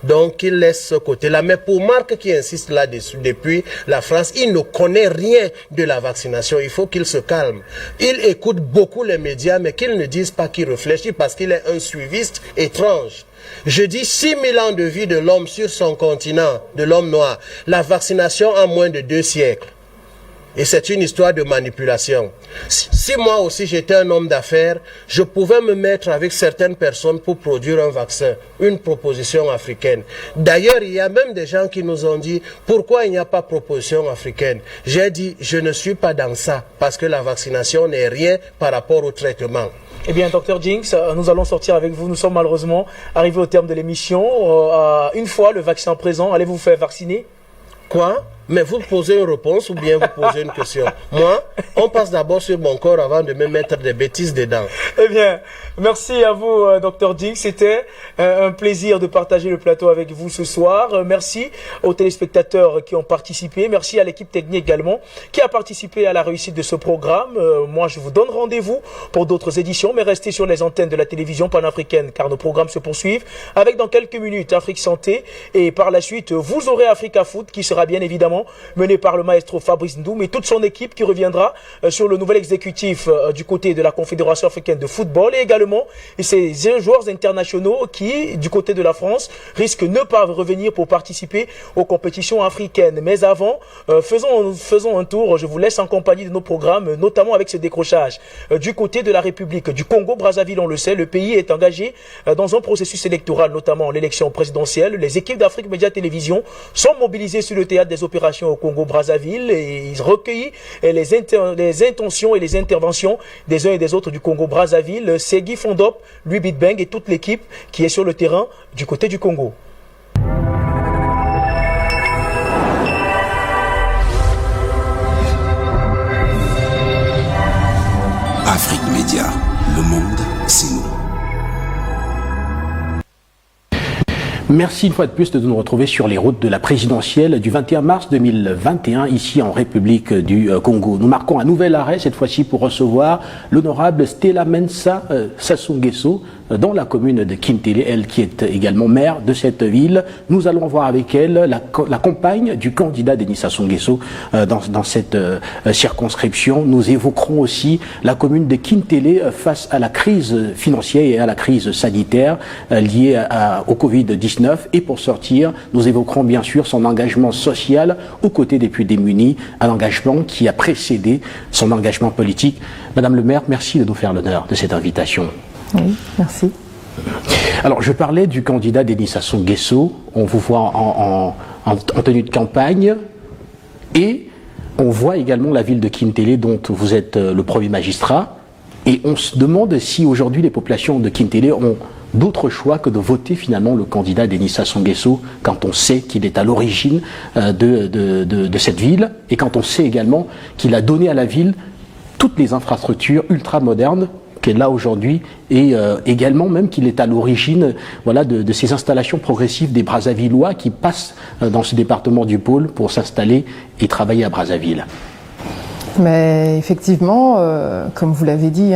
Donc il laisse ce côté-là. Mais pour Marc qui insiste là-dessus depuis la France, il ne connaît rien de la vaccination. Il faut qu'il se calme. Il écoute beaucoup les médias, mais qu'il ne dise pas qu'il réfléchit parce qu'il est un suiviste étrange. Je dis 6000 ans de vie de l'homme sur son continent, de l'homme noir. La vaccination en moins de 2 siècles. Et c'est une histoire de manipulation. Si moi aussi j'étais un homme d'affaires, je pouvais me mettre avec certaines personnes pour produire un vaccin, une proposition africaine. D'ailleurs, il y a même des gens qui nous ont dit pourquoi il n'y a pas de proposition africaine. J'ai dit je ne suis pas dans ça parce que la vaccination n'est rien par rapport au traitement. Eh bien, Dr Jinx, nous allons sortir avec vous. Nous sommes malheureusement arrivés au terme de l'émission. Une fois le vaccin présent, allez-vous vous faire vacciner? Quoi? Mais vous posez une réponse ou bien vous posez une question? Moi, on passe d'abord sur mon corps avant de me mettre des bêtises dedans. Eh bien, merci à vous, Dr Jinx. C'était un plaisir de partager le plateau avec vous ce soir. Merci aux téléspectateurs qui ont participé. Merci à l'équipe technique également qui a participé à la réussite de ce programme. Moi, je vous donne rendez-vous pour d'autres éditions, mais restez sur les antennes de la télévision panafricaine car nos programmes se poursuivent avec dans quelques minutes Afrique Santé et par la suite, vous aurez Africa Foot qui sera bien évidemment mené par le maestro Fabrice Ndoum et toute son équipe qui reviendra sur le nouvel exécutif du côté de la Confédération africaine de football et également ces joueurs internationaux qui, du côté de la France, risquent de ne pas revenir pour participer aux compétitions africaines. Mais avant, faisons un tour, je vous laisse en compagnie de nos programmes, notamment avec ce décrochage. Du côté de la République du Congo-Brazzaville, on le sait, le pays est engagé dans un processus électoral, notamment l'élection présidentielle. Les équipes d'Afrique Média Télévision sont mobilisées sur le théâtre des opérations au Congo-Brazzaville et ils recueillent les intentions et les interventions des uns et des autres du Congo-Brazzaville. C'est Guy Fondop, Louis Bitbeng et toute l'équipe qui est sur le terrain du côté du Congo. Afrique Média, le monde, c'est nous. Merci une fois de plus de nous retrouver sur les routes de la présidentielle du 21 mars 2021 ici en République du Congo. Nous marquons un nouvel arrêt cette fois-ci pour recevoir l'honorable Stella Mensa Sassou Nguesso dans la commune de Kintele, elle qui est également maire de cette ville. Nous allons voir avec elle la campagne du candidat Denis Sassou Nguesso dans cette circonscription. Nous évoquerons aussi la commune de Kintele face à la crise financière et à la crise sanitaire liée au Covid-19. Et pour sortir, nous évoquerons bien sûr son engagement social aux côtés des plus démunis, un engagement qui a précédé son engagement politique. Madame le maire, merci de nous faire l'honneur de cette invitation. Oui, merci. Alors, je parlais du candidat Denis Sassou Nguesso. On vous voit en tenue de campagne et on voit également la ville de Kintele dont vous êtes le premier magistrat. Et on se demande si aujourd'hui les populations de Kintele ont d'autres choix que de voter finalement le candidat Denis Sassou Nguesso quand on sait qu'il est à l'origine de cette ville et quand on sait également qu'il a donné à la ville toutes les infrastructures ultra modernes qu'elle a aujourd'hui et également même qu'il est à l'origine de ces installations progressives des Brazzavillois qui passent dans ce département du Pôle pour s'installer et travailler à Brazzaville. Mais effectivement, comme vous l'avez dit,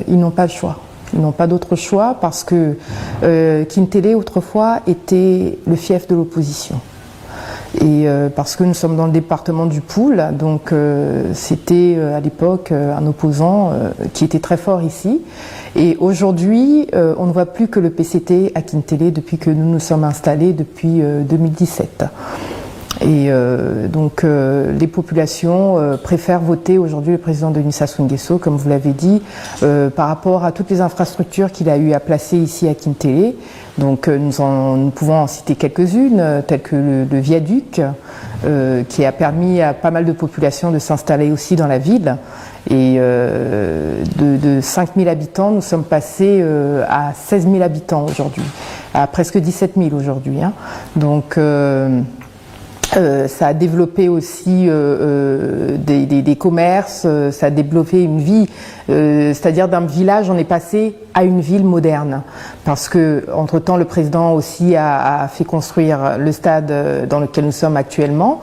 ils n'ont pas le choix. Ils n'ont pas d'autre choix parce que Kintele autrefois était le fief de l'opposition. Et parce que nous sommes dans le département du Pôle, donc c'était à l'époque un opposant qui était très fort ici. Et aujourd'hui, on ne voit plus que le PCT à Kintele depuis que nous nous sommes installés depuis 2017. Et donc les populations préfèrent voter aujourd'hui le président Denis Sassou Nguesso, comme vous l'avez dit, par rapport à toutes les infrastructures qu'il a eu à placer ici à Kintele. Donc nous pouvons en citer quelques-unes, telles que le viaduc, qui a permis à pas mal de populations de s'installer aussi dans la ville. Et de 5 000 habitants, nous sommes passés à 16 000 habitants aujourd'hui, à presque 17 000 aujourd'hui. Donc ça a développé aussi des commerces, ça a développé une vie, c'est-à-dire d'un village on est passé à une ville moderne. Parce que entre-temps le président aussi a fait construire le stade dans lequel nous sommes actuellement.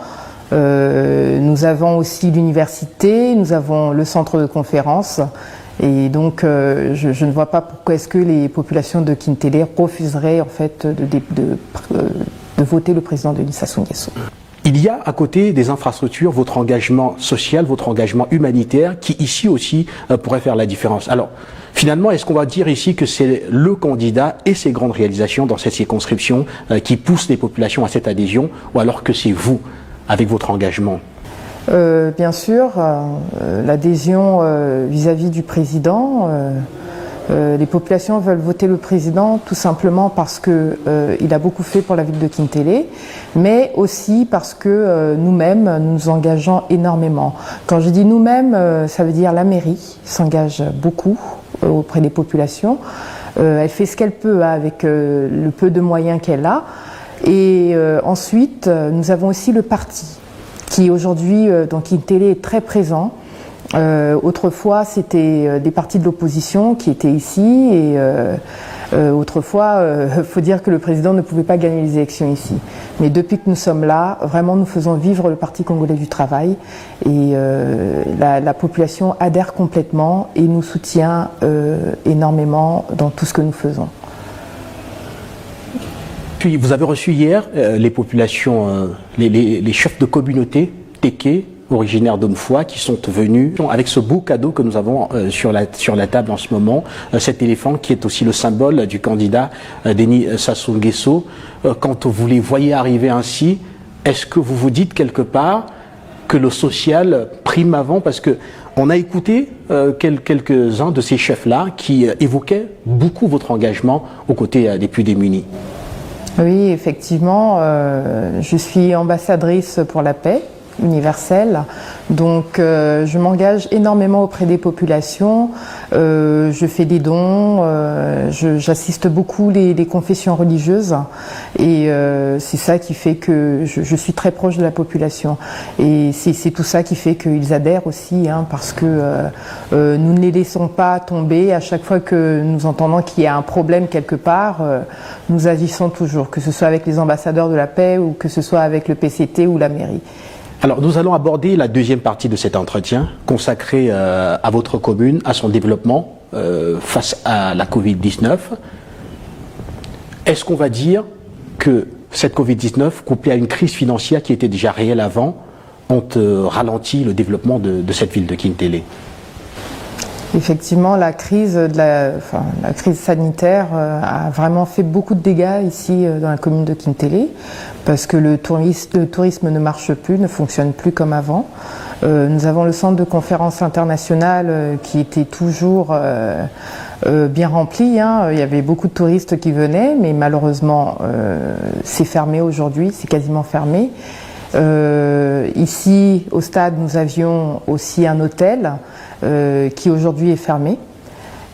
Nous avons aussi l'université, nous avons le centre de conférence Et donc, je ne vois pas pourquoi est-ce que les populations de Kintélé refuseraient en fait de voter le président Denis Sassou Nguesso. Il y a à côté des infrastructures votre engagement social, votre engagement humanitaire qui ici aussi pourrait faire la différence. Alors finalement, est-ce qu'on va dire ici que c'est le candidat et ses grandes réalisations dans cette circonscription qui poussent les populations à cette adhésion, ou alors que c'est vous avec votre engagement? Bien sûr, l'adhésion vis-à-vis du président, les populations veulent voter le président tout simplement parce qu'il a beaucoup fait pour la ville de Kintélé, mais aussi parce que nous-mêmes, nous nous engageons énormément. Quand je dis nous-mêmes, ça veut dire la mairie s'engage beaucoup auprès des populations. Elle fait ce qu'elle peut avec le peu de moyens qu'elle a. Et ensuite, nous avons aussi le parti qui aujourd'hui dans Kintélé est très présent. Autrefois, c'était des partis de l'opposition qui étaient ici et autrefois, faut dire que le président ne pouvait pas gagner les élections ici. Mais depuis que nous sommes là, vraiment nous faisons vivre le Parti congolais du travail et la population adhère complètement et nous soutient énormément dans tout ce que nous faisons. Puis vous avez reçu hier les populations, les chefs de communauté Téké, originaires d'Omfoua, qui sont venus avec ce beau cadeau que nous avons sur la table en ce moment, cet éléphant qui est aussi le symbole du candidat Denis Sassou Nguesso. Quand vous les voyez arriver ainsi, est-ce que vous vous dites quelque part que le social prime avant? Parce que on a écouté quelques-uns de ces chefs-là qui évoquaient beaucoup votre engagement aux côtés des plus démunis. Oui, effectivement, je suis ambassadrice pour la paix universelle, donc je m'engage énormément auprès des populations, je fais des dons, j'assiste beaucoup les confessions religieuses et c'est ça qui fait que je suis très proche de la population et c'est tout ça qui fait qu'ils adhèrent aussi, hein, parce que nous ne les laissons pas tomber. À chaque fois que nous entendons qu'il y a un problème quelque part, nous agissons toujours, que ce soit avec les ambassadeurs de la paix ou que ce soit avec le PCT ou la mairie. Alors nous allons aborder la deuxième partie de cet entretien consacré à votre commune, à son développement face à la Covid-19. Est-ce qu'on va dire que cette Covid-19, couplée à une crise financière qui était déjà réelle avant, ont ralenti le développement de cette ville de Kintélé? Effectivement, la crise sanitaire a vraiment fait beaucoup de dégâts ici dans la commune de Kintélé parce que le tourisme ne marche plus, ne fonctionne plus comme avant. Nous avons le centre de conférence international qui était toujours bien rempli, hein. Il y avait beaucoup de touristes qui venaient, mais malheureusement c'est fermé aujourd'hui, c'est quasiment fermé. Ici au stade, nous avions aussi un hôtel qui aujourd'hui est fermé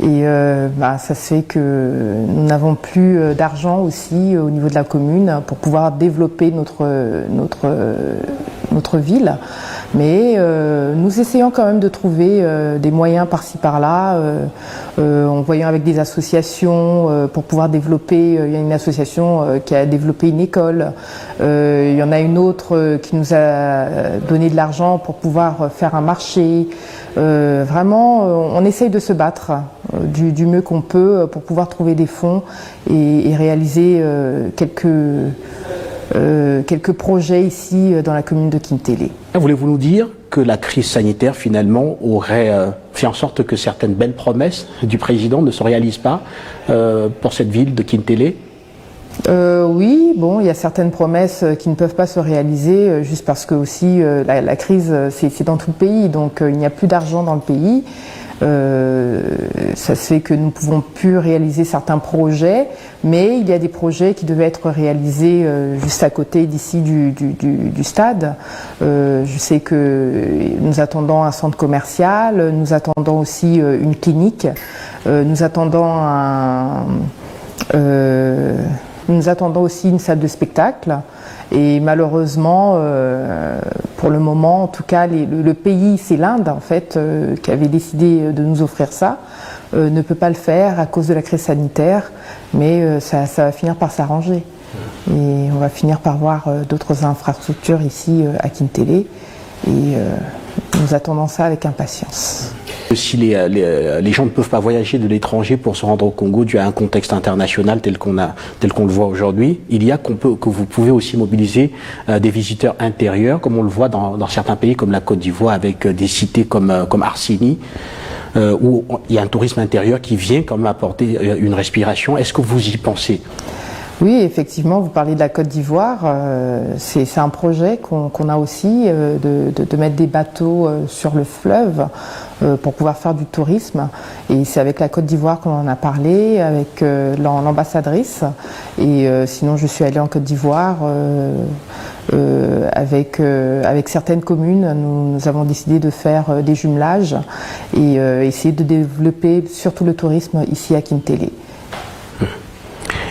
et ça se fait que nous n'avons plus d'argent aussi au niveau de la commune pour pouvoir développer notre ville, mais nous essayons quand même de trouver des moyens par-ci par-là, en voyant avec des associations pour pouvoir développer. Il y a une association qui a développé une école, il y en a une autre qui nous a donné de l'argent pour pouvoir faire un marché. Vraiment, on essaye de se battre du mieux qu'on peut pour pouvoir trouver des fonds et réaliser quelques projets ici dans la commune de Kintélé. Voulez-vous nous dire que la crise sanitaire finalement aurait fait en sorte que certaines belles promesses du président ne se réalisent pas pour cette ville de Kintélé? Oui, bon, il y a certaines promesses qui ne peuvent pas se réaliser juste parce que aussi la crise c'est dans tout le pays, donc il n'y a plus d'argent dans le pays. Ça se fait que nous ne pouvons plus réaliser certains projets, mais il y a des projets qui devaient être réalisés juste à côté d'ici du stade. Je sais que nous attendons un centre commercial, nous attendons aussi une clinique, nous attendons aussi une salle de spectacle. Et malheureusement, pour le moment, en tout cas, le pays, c'est l'Inde en fait, qui avait décidé de nous offrir ça, ne peut pas le faire à cause de la crise sanitaire, mais ça va finir par s'arranger. Et on va finir par voir d'autres infrastructures ici à Kintélé, et nous attendons ça avec impatience. Si les gens ne peuvent pas voyager de l'étranger pour se rendre au Congo dû à un contexte international tel qu'on le voit aujourd'hui, il y a que vous pouvez aussi mobiliser des visiteurs intérieurs, comme on le voit dans certains pays comme la Côte d'Ivoire, avec des cités comme Arsini, où il y a un tourisme intérieur qui vient quand même apporter une respiration. Est-ce que vous y pensez ? Oui, effectivement, vous parlez de la Côte d'Ivoire. C'est un projet qu'on a aussi, de mettre des bateaux sur le fleuve pour pouvoir faire du tourisme. Et c'est avec la Côte d'Ivoire qu'on en a parlé, avec l'ambassadrice. Et sinon, je suis allée en Côte d'Ivoire avec certaines communes. Nous avons décidé de faire des jumelages et essayer de développer surtout le tourisme ici à Kintélé.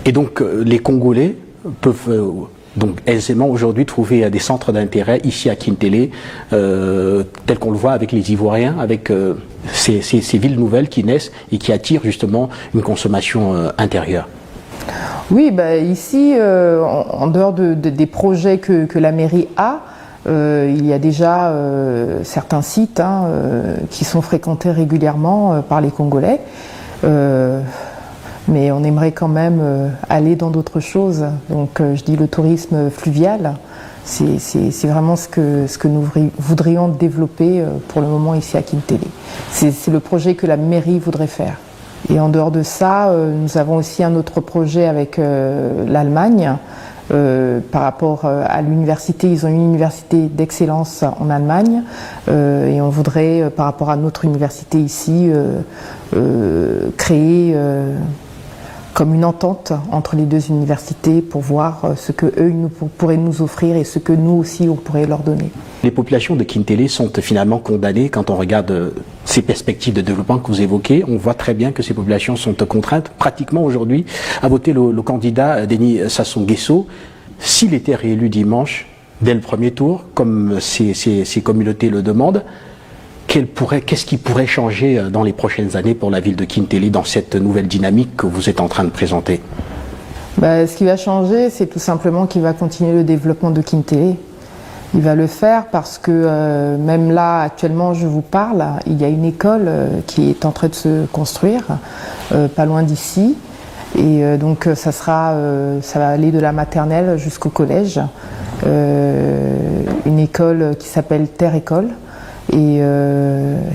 Et donc les Congolais peuvent donc aisément aujourd'hui trouver des centres d'intérêt ici à Kintélé, tel qu'on le voit avec les Ivoiriens, avec ces villes nouvelles qui naissent et qui attirent justement une consommation intérieure. Oui, ici, en dehors des projets que la mairie a, il y a déjà certains sites qui sont fréquentés régulièrement par les Congolais. Mais on aimerait quand même aller dans d'autres choses. Donc je dis le tourisme fluvial, c'est vraiment ce que nous voudrions développer pour le moment ici à Kintélé. C'est le projet que la mairie voudrait faire. Et en dehors de ça, nous avons aussi un autre projet avec l'Allemagne. Par rapport à l'université, ils ont une université d'excellence en Allemagne et on voudrait, par rapport à notre université ici, créer comme une entente entre les deux universités pour voir ce que eux pourraient nous offrir et ce que nous aussi on pourrait leur donner. Les populations de Kintélé sont finalement condamnées quand on regarde ces perspectives de développement que vous évoquez. On voit très bien que ces populations sont contraintes pratiquement aujourd'hui à voter le candidat Denis Sassou Nguesso. S'il était réélu dimanche dès le premier tour, comme ces communautés le demandent, qu'est-ce qui pourrait changer dans les prochaines années pour la ville de Kintélé dans cette nouvelle dynamique que vous êtes en train de présenter ? Ce qui va changer, c'est tout simplement qu'il va continuer le développement de Kintélé. Il va le faire parce que même là, actuellement, je vous parle, il y a une école qui est en train de se construire, pas loin d'ici. Et donc ça va aller de la maternelle jusqu'au collège. Une école qui s'appelle Terre École. Et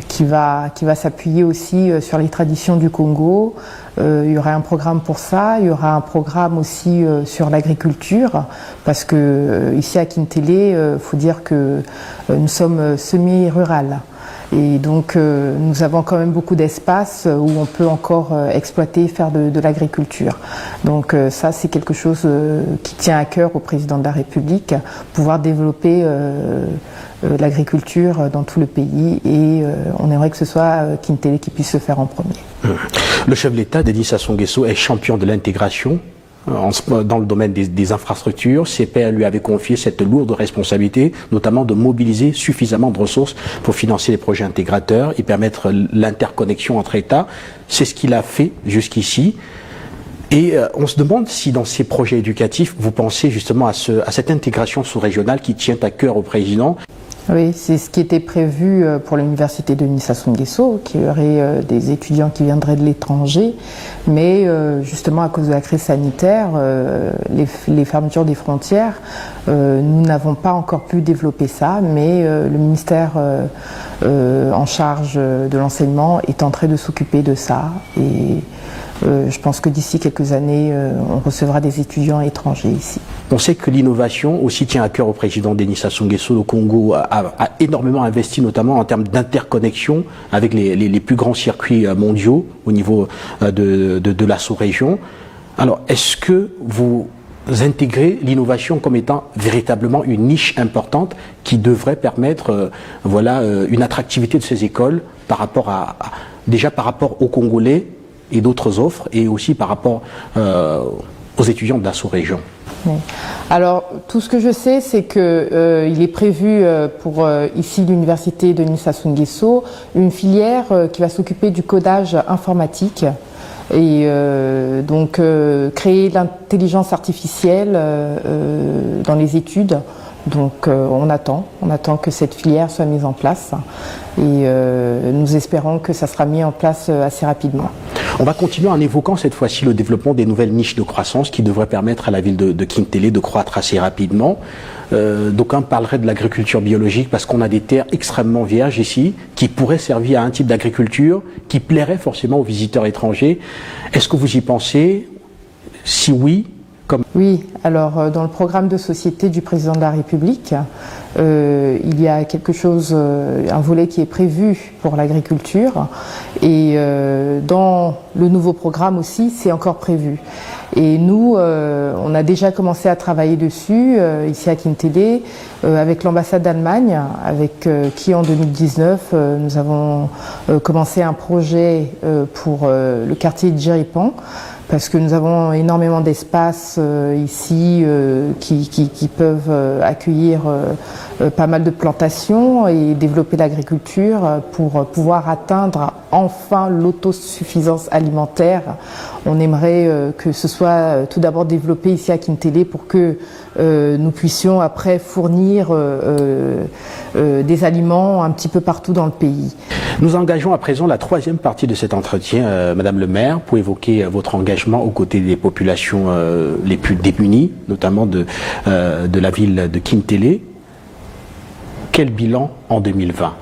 qui va s'appuyer aussi sur les traditions du Congo. Il y aura un programme pour ça, il y aura un programme aussi sur l'agriculture, parce que ici à Kintélé, faut dire que nous sommes semi-rural. Et donc nous avons quand même beaucoup d'espace où on peut encore exploiter et faire de l'agriculture. Donc ça c'est quelque chose qui tient à cœur au président de la République, pouvoir développer l'agriculture dans tout le pays et on aimerait que ce soit Kintélé qui puisse se faire en premier. Le chef de l'État, Denis Sassou Nguesso, est champion de l'intégration dans le domaine des infrastructures. Ses pairs lui avaient confié cette lourde responsabilité, notamment de mobiliser suffisamment de ressources pour financer les projets intégrateurs et permettre l'interconnexion entre États. C'est ce qu'il a fait jusqu'ici. Et on se demande si dans ces projets éducatifs, vous pensez justement à cette intégration sous-régionale qui tient à cœur au président. Oui, c'est ce qui était prévu pour l'université de Denis Sassou Nguesso, qu'il y aurait des étudiants qui viendraient de l'étranger, mais justement à cause de la crise sanitaire, les fermetures des frontières, nous n'avons pas encore pu développer ça, mais le ministère en charge de l'enseignement est en train de s'occuper de ça. Et je pense que d'ici quelques années, on recevra des étudiants étrangers ici. On sait que l'innovation aussi tient à cœur au président Denis Sassou Nguesso. Le Congo a énormément investi, notamment en termes d'interconnexion avec les plus grands circuits mondiaux au niveau de la sous-région. Alors, est-ce que vous intégrez l'innovation comme étant véritablement une niche importante qui devrait permettre une attractivité de ces écoles par rapport déjà par rapport aux Congolais et d'autres offres, et aussi par rapport aux étudiants de la sous-région? Oui. Alors, tout ce que je sais, c'est qu'il est prévu pour ici l'université de Denis Sassou Nguesso une filière qui va s'occuper du codage informatique et donc créer l'intelligence artificielle dans les études Donc on attend que cette filière soit mise en place et nous espérons que ça sera mis en place assez rapidement. On va continuer en évoquant cette fois-ci le développement des nouvelles niches de croissance qui devraient permettre à la ville de Kintélé de croître assez rapidement. D'aucuns parleraient de l'agriculture biologique parce qu'on a des terres extrêmement vierges ici qui pourraient servir à un type d'agriculture qui plairait forcément aux visiteurs étrangers. Est-ce que vous y pensez? Si oui, Oui, alors dans le programme de société du président de la République, il y a quelque chose, un volet qui est prévu pour l'agriculture et dans le nouveau programme aussi, c'est encore prévu. Et nous, on a déjà commencé à travailler dessus ici à Kintélé avec l'ambassade d'Allemagne, avec qui en 2019 nous avons commencé un projet pour le quartier de Djeripan. Parce que nous avons énormément d'espaces ici qui peuvent accueillir pas mal de plantations et développer l'agriculture pour pouvoir atteindre enfin l'autosuffisance alimentaire. On aimerait que ce soit tout d'abord développé ici à Kintélé pour que nous puissions après fournir des aliments un petit peu partout dans le pays. Nous engageons à présent la troisième partie de cet entretien, Madame le maire, pour évoquer votre engagement aux côtés des populations les plus démunies, notamment de la ville de Kintélé. Quel bilan en 2020?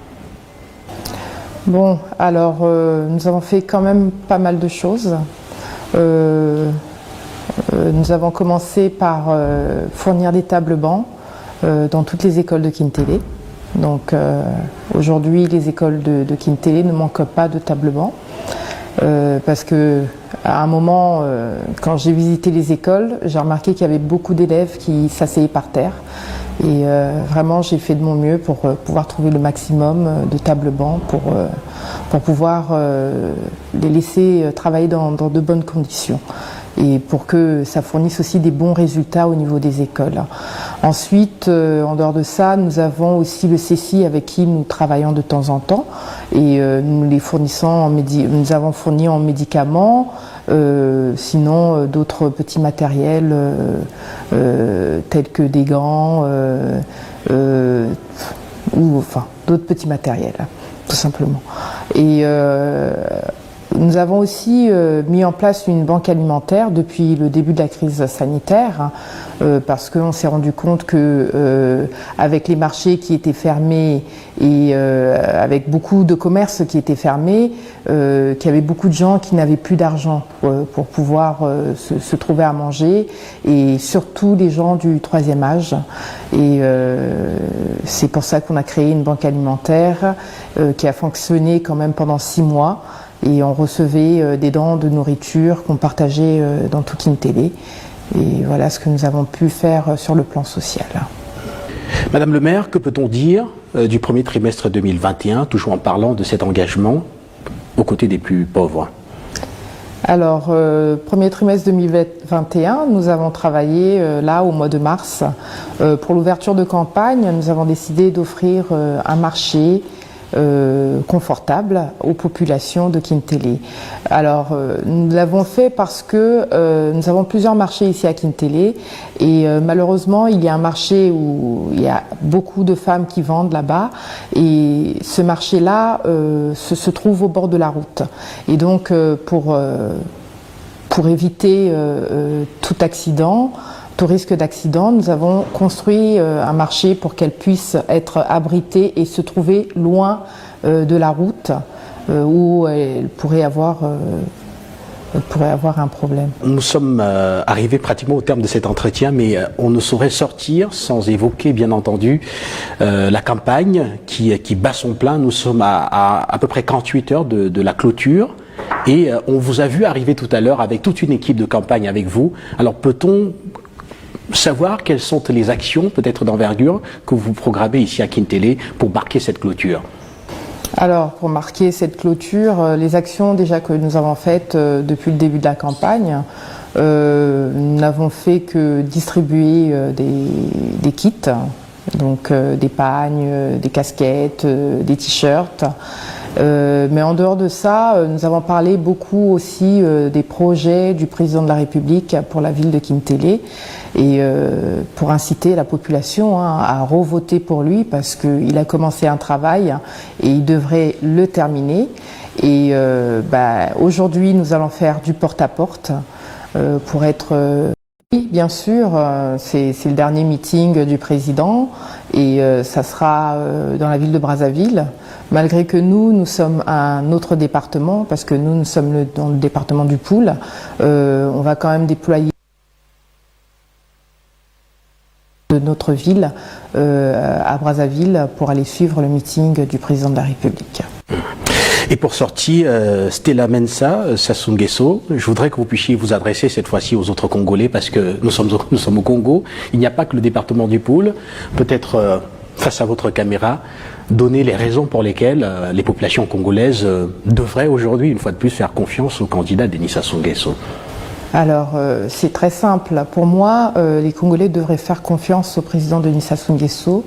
Bon, alors nous avons fait quand même pas mal de choses. Nous avons commencé par fournir des tables-bancs dans toutes les écoles de Kintélé. Donc aujourd'hui, les écoles de Kintélé ne manquent pas de tables-bancs. Parce que à un moment, quand j'ai visité les écoles, j'ai remarqué qu'il y avait beaucoup d'élèves qui s'asseyaient par terre. Et vraiment, j'ai fait de mon mieux pour pouvoir trouver le maximum de tables-bancs pour pouvoir les laisser travailler dans de bonnes conditions. Et pour que ça fournisse aussi des bons résultats au niveau des écoles. Ensuite, en dehors de ça, nous avons aussi le CECI avec qui nous travaillons de temps en temps et nous les fournissons nous avons fourni en médicaments, sinon d'autres petits matériels tels que des gants ou enfin d'autres petits matériels, tout simplement. Et nous avons aussi mis en place une banque alimentaire depuis le début de la crise sanitaire parce qu'on s'est rendu compte que avec les marchés qui étaient fermés et avec beaucoup de commerces qui étaient fermés, qu'il y avait beaucoup de gens qui n'avaient plus d'argent pour pouvoir se trouver à manger et surtout les gens du troisième âge. Et c'est pour ça qu'on a créé une banque alimentaire qui a fonctionné quand même pendant 6 mois. Et on recevait des dons de nourriture qu'on partageait dans tout Kintélé. Et voilà ce que nous avons pu faire sur le plan social. Madame le maire, que peut-on dire du premier trimestre 2021, toujours en parlant de cet engagement aux côtés des plus pauvres? Alors, premier trimestre 2021, nous avons travaillé là au mois de mars. Pour l'ouverture de campagne, nous avons décidé d'offrir un marché confortable aux populations de Kintélé. Alors nous l'avons fait parce que nous avons plusieurs marchés ici à Kintélé et malheureusement il y a un marché où il y a beaucoup de femmes qui vendent là-bas et ce marché-là se trouve au bord de la route. Et donc pour éviter tout accident, tout risque d'accident, nous avons construit un marché pour qu'elle puisse être abritée et se trouver loin de la route où elle pourrait avoir un problème. Nous sommes arrivés pratiquement au terme de cet entretien, mais on ne saurait sortir sans évoquer, bien entendu, la campagne qui bat son plein. Nous sommes à peu près 48 heures de la clôture. Et on vous a vu arriver tout à l'heure avec toute une équipe de campagne avec vous. Alors peut-on savoir quelles sont les actions peut-être d'envergure que vous programmez ici à Kintélé pour marquer cette clôture? Alors pour marquer cette clôture, les actions déjà que nous avons faites depuis le début de la campagne, nous n'avons fait que distribuer des kits, donc des pagnes, des casquettes, des t-shirts. Mais en dehors de ça, nous avons parlé beaucoup aussi des projets du président de la République pour la ville de Kintélé et pour inciter la population à revoter pour lui parce qu'il a commencé un travail et il devrait le terminer. Et aujourd'hui, nous allons faire du porte-à-porte pour être... Oui, bien sûr, c'est le dernier meeting du président et ça sera dans la ville de Brazzaville. Malgré que nous sommes un autre département, parce que nous sommes dans le département du Poul, on va quand même déployer de notre ville à Brazzaville pour aller suivre le meeting du président de la République. Et pour sortir, Stella Mensa, Sassou Nguesso, je voudrais que vous puissiez vous adresser cette fois-ci aux autres Congolais parce que nous sommes au Congo. Il n'y a pas que le département du Poul. Peut-être face à votre caméra, donner les raisons pour lesquelles les populations congolaises devraient aujourd'hui, une fois de plus, faire confiance au candidat Denis Sassou Nguesso. Alors, c'est très simple. Pour moi, les Congolais devraient faire confiance au président Denis Sassou Nguesso.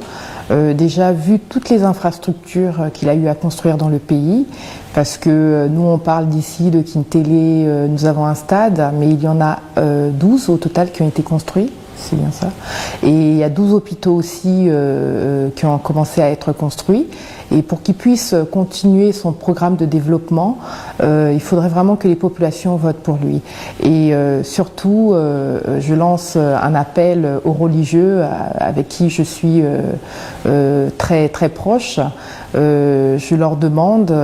Déjà, vu toutes les infrastructures qu'il a eu à construire dans le pays, parce que nous, on parle d'ici de Kintélé, nous avons un stade, mais il y en a 12 au total qui ont été construits. C'est bien ça. Et il y a 12 hôpitaux aussi qui ont commencé à être construits. Et pour qu'il puisse continuer son programme de développement, il faudrait vraiment que les populations votent pour lui. Et surtout, je lance un appel aux religieux avec qui je suis très, très proche. Je leur demande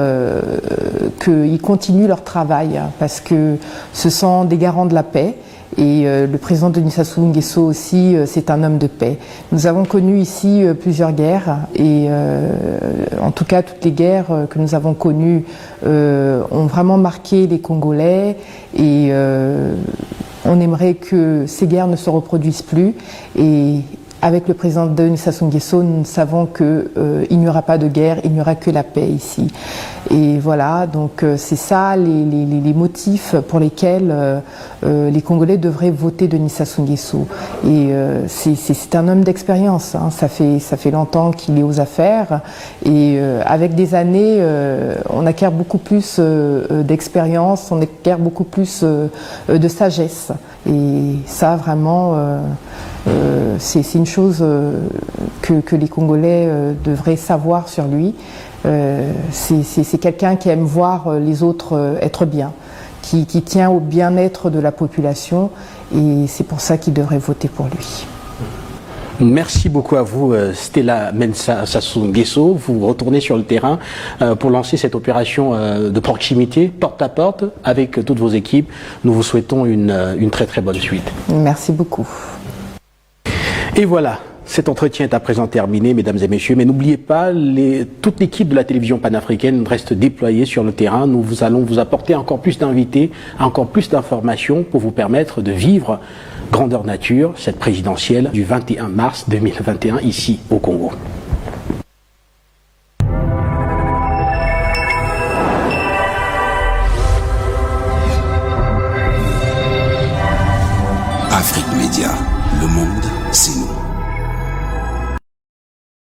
qu'ils continuent leur travail parce que ce sont des garants de la paix. Et le président Denis Sassou Nguesso aussi, c'est un homme de paix. Nous avons connu ici plusieurs guerres et en tout cas toutes les guerres que nous avons connues ont vraiment marqué les Congolais et on aimerait que ces guerres ne se reproduisent plus. Et avec le président Denis Sassou Nguesso, nous savons qu'il n'y aura pas de guerre, il n'y aura que la paix ici. Et voilà, donc c'est ça les motifs pour lesquels les Congolais devraient voter Denis Sassou Nguesso. Et c'est un homme d'expérience, hein. Ça fait longtemps qu'il est aux affaires et avec des années, on acquiert beaucoup plus d'expérience, on acquiert beaucoup plus de sagesse. Et ça, vraiment, c'est une chose que les Congolais devraient savoir sur lui. C'est quelqu'un qui aime voir les autres être bien, qui tient au bien-être de la population et c'est pour ça qu'ils devraient voter pour lui. Merci beaucoup à vous, Stella Mensa Sassou Nguesso. Vous retournez sur le terrain pour lancer cette opération de proximité, porte à porte, avec toutes vos équipes. Nous vous souhaitons une très très bonne suite. Merci beaucoup. Et voilà. Cet entretien est à présent terminé, mesdames et messieurs, mais n'oubliez pas, toute l'équipe de la télévision panafricaine reste déployée sur le terrain. Nous allons vous apporter encore plus d'invités, encore plus d'informations pour vous permettre de vivre grandeur nature cette présidentielle du 21 mars 2021 ici au Congo.